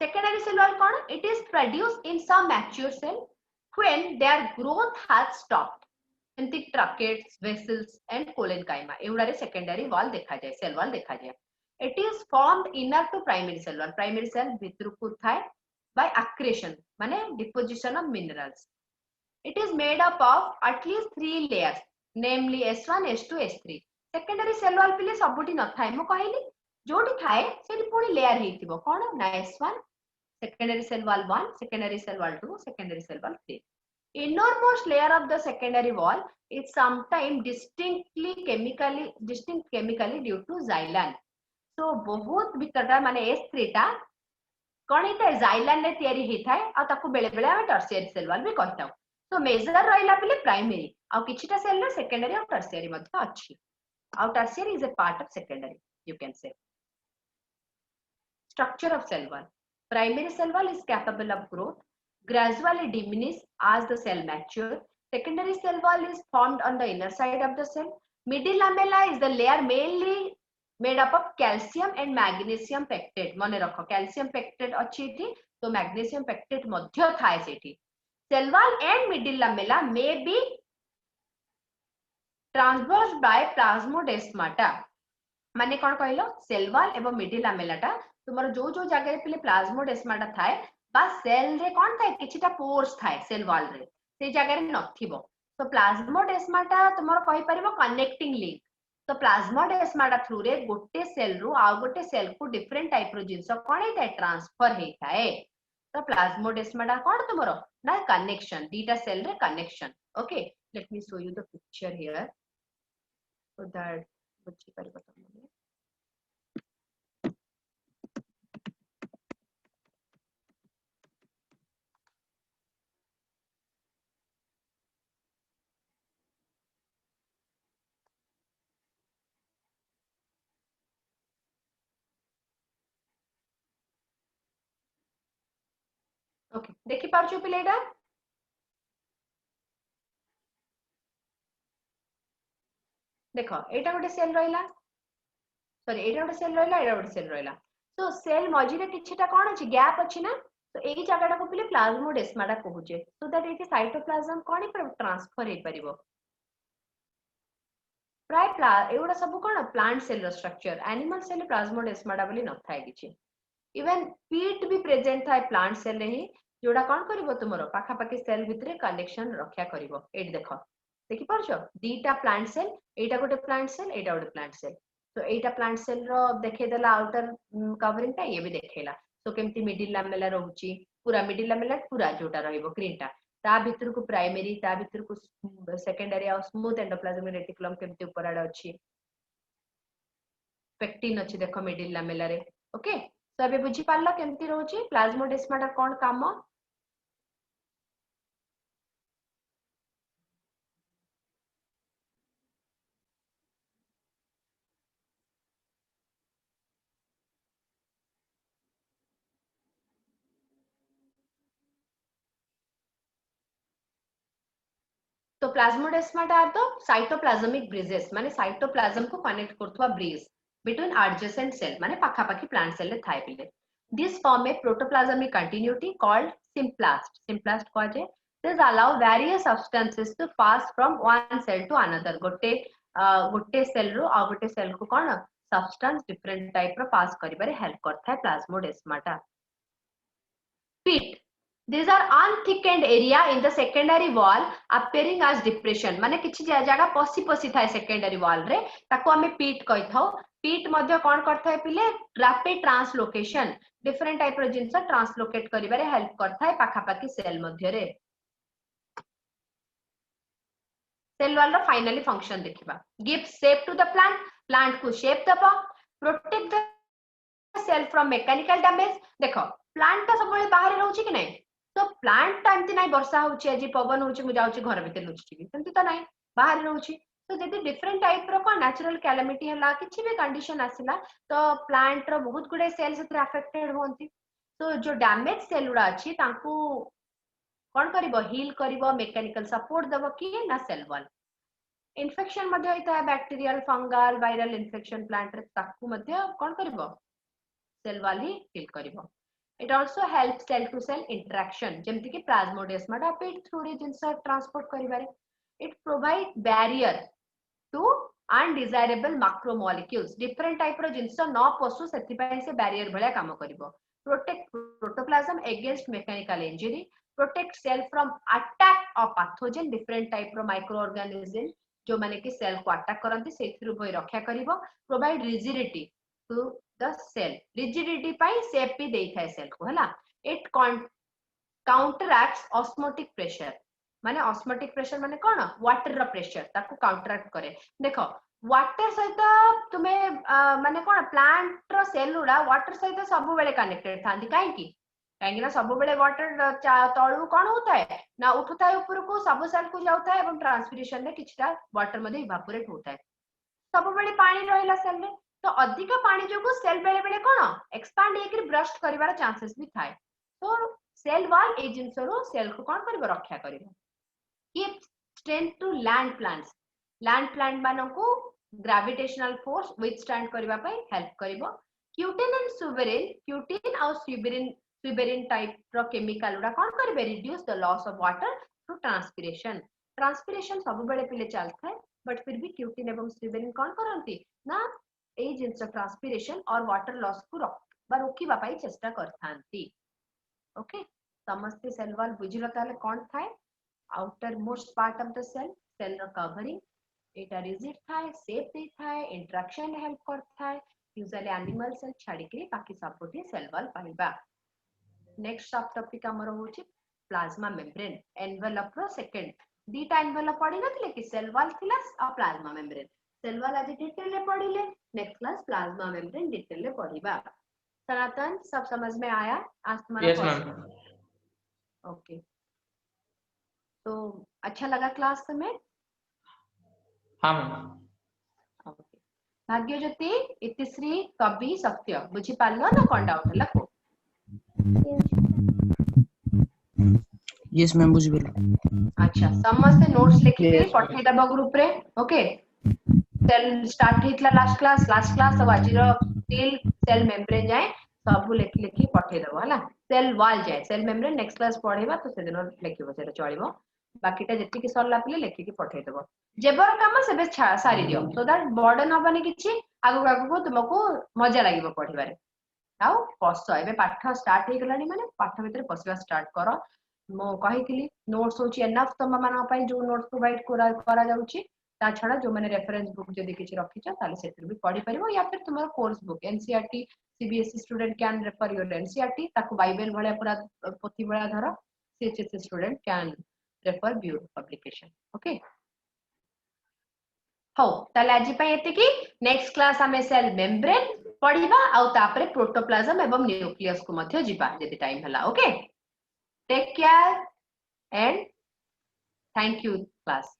Speaker 1: secondary cell wall कौन it is produced in some mature cell when their growth has stopped एंती tracheids vessels and collenchyma एउडारे secondary wall देखा जाए cell wall देखा जाए it is formed inner to primary cell भितर को थाए बाय एक्रेशन माने deposition of minerals it is made up of at least 3 layers namely S1 S2 S3 secondary cell wall पिले सबुटी न थाए मो कहली जोटी थाए सेठी पुनी लेयर हेतिबो कोन ना S1 secondary cell wall 1 secondary cell wall 2 secondary cell wall 3 innermost layer of the secondary wall is sometimes distinct chemically due to xylan so बहुत भितरटा माने S3 टा कोन हेता xylan रे तयारी हे थाए आ ताकू बेले बेले हम टर्शियरी सेल वॉल भी कहताउ so मेजर रहिला पिले प्राइमरी आ किछिटा सेल रे सेकेंडरी और टर्शियरी मध्ये अछि आ tertiary is a part of secondary you can say structure of cell wall primary cell wall is capable of growth gradually diminish as the cell mature secondary cell wall is formed on the inner side of the cell middle lamella is the layer mainly made up of calcium and magnesium pectate mane rakho calcium pectate achi thi to magnesium pectate madhya thae sethi cell wall and middle lamella may be traversed by plasmodesmata माने कोन कहलो cell wall एवं middle lamella टा तुमर जो जगह पिले plasmodesmata थाए बा सेल रे कोन थाए किछिटा पोर्स थाए सेल वॉल रे से जगह रे नथिबो तो प्लाज्मोडेस्माटा तुमर कहि परिबो कनेक्टिंग लिंक तो प्लाज्मोडेस्माटा थ्रू रे गोटे सेल रु आ गोटे सेल को डिफरेंट टाइप रो जिंस कोन हे थाए ट्रांसफर हे थाए तो प्लाज्मोडेस्माटा कोन तुमरो ना कनेक्शन दीटा सेल रे connection okay let me show you the picture here so that बुझी परिबो तुमने ओके देखि पारछु पिलेटा देखो एटा गोटे सेल रहिला सॉरी एटा गोटे सेल रहिला एटा गोटे सेल रहिला तो सेल मझिरे किछिटा कोन अछि गैप अछि ना तो एई जगहटा को पिले प्लाज्मोडेस्माटा कहूचे सो दैट एटी साइटोप्लाज्म कोन पर ट्रांसफर हे परिबो प्राय एउडा सब कोन प्लांट सेल रो स्ट्रक्चर एनिमल सेल प्लाज्मोडेस्माटा बोली न थाए किछि इवन पीट भी प्रेजेंट थाए प्लांट सेल रे ही जोडा कोन करिवो तुमरो पाखा पाखी सेल भितरे कनेक्शन रक्षा करिवो एट देखो देखि परछो दीटा प्लांट सेल एटा गोटे प्लांट सेल एटा गोटे प्लांट सेल तो एटा प्लांट सेल रो देखे देला आउटर कवरिंग ता ये भी देखेला तो केमती मिडिल लामेला रहउची पूरा मिडिल लामेला पूरा जोटा रहइबो ग्रीन टा ता भितर को प्राइमरी ता भितर को सेकेंडरी और स्मूथ एंडोप्लाज्मिक रेटिकुलम केमती ऊपर आडे अछि पेक्टिन अछि देखो मिडिल लामेला रे ओके तो अबे बुझी पारलो केमती रहउची प्लाज्मोडेस्माटा कोन काम तो प्लाज्मोडेस्माटा आर तो साइटोप्लाज्मिक ब्रिजेस माने साइटोप्लाज्म को कनेक्ट करथवा ब्रिज बिटवीन एडजेसेंट सेल माने पाखा पाखी प्लांट सेल रे थाए पिले this form a protoplasmic continuity called symplast को जे This allow various substances to pass from one cell to another. गोटे सेल रो आ गोटे सेल को कौन substance different type रो pass करिबारे help करथा है plasmodesma टा. Pit. These are unthickened area in the secondary wall appearing as depression. माने किछि जगह पसी पसी थाए secondary wall रे ताको हमें pit कहि थाओ. Pit मध्य कौन करथा है पिले rapid translocation different type रो जिंस translocate करिबारे help करथा है पाखा पाखी सेल मध्य रे. सेल वॉल रो फाइनली फंक्शन देखिबा. Give shape to the plant को shape दबा. Protect the cell from mechanical damage. देखो प्लांट ता सब बाहर रहउची कि नहीं, तो प्लांट ता एमती नहीं वर्षा होउची आज पवन होउची मु जाउची घर भीतर लुचची कि एमती तो नहीं बाहर रहउची. तो जदी डिफरेंट टाइप रो को नेचुरल कैलामिटी हला किछि भी कंडीशन आसिला तो प्लांट रो बहुत गुडे सेल से अफेक्टेड होंती. तो जो डैमेज सेल उडा अछि तांकू कोन करिवो हील करिवो मैकेनिकल सपोर्ट दबो कि ना सेल वॉल. इन्फेक्शन मध्य होता है bacterial fungal viral infection plant रे ताकू मध्य कोन करिवो सेल वॉल ही हील करिवो. It also helps cell to cell interaction जेमति कि plasmodesma टा पेट थ्रू रे जिंस ट्रांसपोर्ट करिबारे. It provide barrier to undesirable macromolecules different type रो जिंस न पसु सेति पय से बैरियर भले काम करिवो. Protect protoplasm against mechanical injury. Protect cell from attack of pathogen different type row microorganism जो माने कि सेल को अटैक करंती सेथिरु भय रक्षा करिवो. Provide rigidity to the cell. Rigidity pi shape भी देई थाए सेल को हला. It counteracts osmotic pressure. माने osmotic pressure माने कोन वाटर रो प्रेशर ताको काउंटरैक्ट करे. देखो वाटर सहित तुमे माने कोन प्लांट रो सेल उडा वाटर सहित सब बेले कनेक्टेड थांदी काहे कि ना सब बेले वाटर तळु कोन होता है ना उठुता है ऊपर को सब सेल को जाउता है एवं ट्रांसपिरेशन में किछटा वाटर मध्ये इवापोरेट होता है. सब बेले पानी रहिला सेल रे तो अधिक पानी जो सेल बेले बेले कोन एक्सपांड हेकि ब्रस्ट करिवार चांसेस भी थाए. तो सेल वॉल ए जिंस रो सेल को कोन करबो रक्षा करिवो. Keep strength to land plant मानो को ग्रेविटेशनल फोर्स विथस्टैंड करिवा पय हेल्प करिवो. क्यूटिन एंड सुबेरिन क्यूटिन और सुबेरिन टाइप रो केमिकल उडा कोन करबे reduce the loss of water through transpiration सब बेले पिले चलता है बट फिर भी क्यूटिन एवं सुबेरिन कोन करंती ना ए जिंस ट्रांसपिरेशन और वाटर लॉस को रोकिबा पई चेष्टा करथांती. ओके समस्त सेल वॉल बुझिलो ताले कोन थाए outer most part of the cell रो कवरिंग एटा रिजिड थाए शेप दे थाए इंटरेक्शन हेल्प करथाए. यूजुअली एनिमल सेल छाडी के बाकी सपोर्ट सेल वॉल पाइबा. नेक्स्ट सब टॉपिक हमर होची प्लाज्मा मेम्ब्रेन एनवेलप रो सेकंड दीटा एनवेलप पड़ी नथिले कि सेल वॉल थिला और प्लाज्मा मेम्ब्रेन. सेल वॉल आज डिटेल ले पढ़िले next class plasma membrane detail ले पढ़िबा. सनातन सब समझ में आया आज तुम्हारा?
Speaker 2: Yes ma'am.
Speaker 1: ओके तो अच्छा लगा क्लास में?
Speaker 2: हां मैम.
Speaker 1: ओके भाग्यज्योति इतिश्री कवि सत्य बुझी पालो ना कोन डाउट हला को?
Speaker 3: यस मैम बुझी गेल.
Speaker 1: अच्छा समस्त नोट्स लिखि के पठै दबा ग्रुप रे. ओके सेल स्टार्ट हेतला लास्ट क्लास सब आज रो टिल सेल मेम्ब्रेन जाए सब लिखि पठै दबो हला. सेल वॉल जाए सेल मेम्ब्रेन नेक्स्ट क्लास पढेबा तो से दिन लिखिबो से चलिबो. बाकीटा जति कि सरला पिले लिखि के पठै दबो. जेबर काम सेबे सारी दियो सो दैट बर्डन हबनी किछि आगु तुमको मजा लागिबो पढिबारे. आउ पस एबे पाठ स्टार्ट हे गलानी माने पाठ भीतर पसवा स्टार्ट करो. मो कहितली नोट्स होची एनफ तम माना पई जो नोट्स प्रोवाइड करा जाउची ता छडा जो माने रेफरेंस बुक जदी किछि रखिछ ताले सेतिर भी पढि परिबो या फिर तुमर course book NCERT CBSE student can refer your NCERT ताको बाइबल भले पूरा पोथी भला धर CHSE student can refer bureau publication. Okay हो ताले आज पई एते की नेक्स्ट क्लास हमें सेल मेम्ब्रेन पढिबा आ तापरे प्रोटोप्लाज्म एवं न्यूक्लियस को मध्य जिबा जदी टाइम हला. Okay take care and thank you class.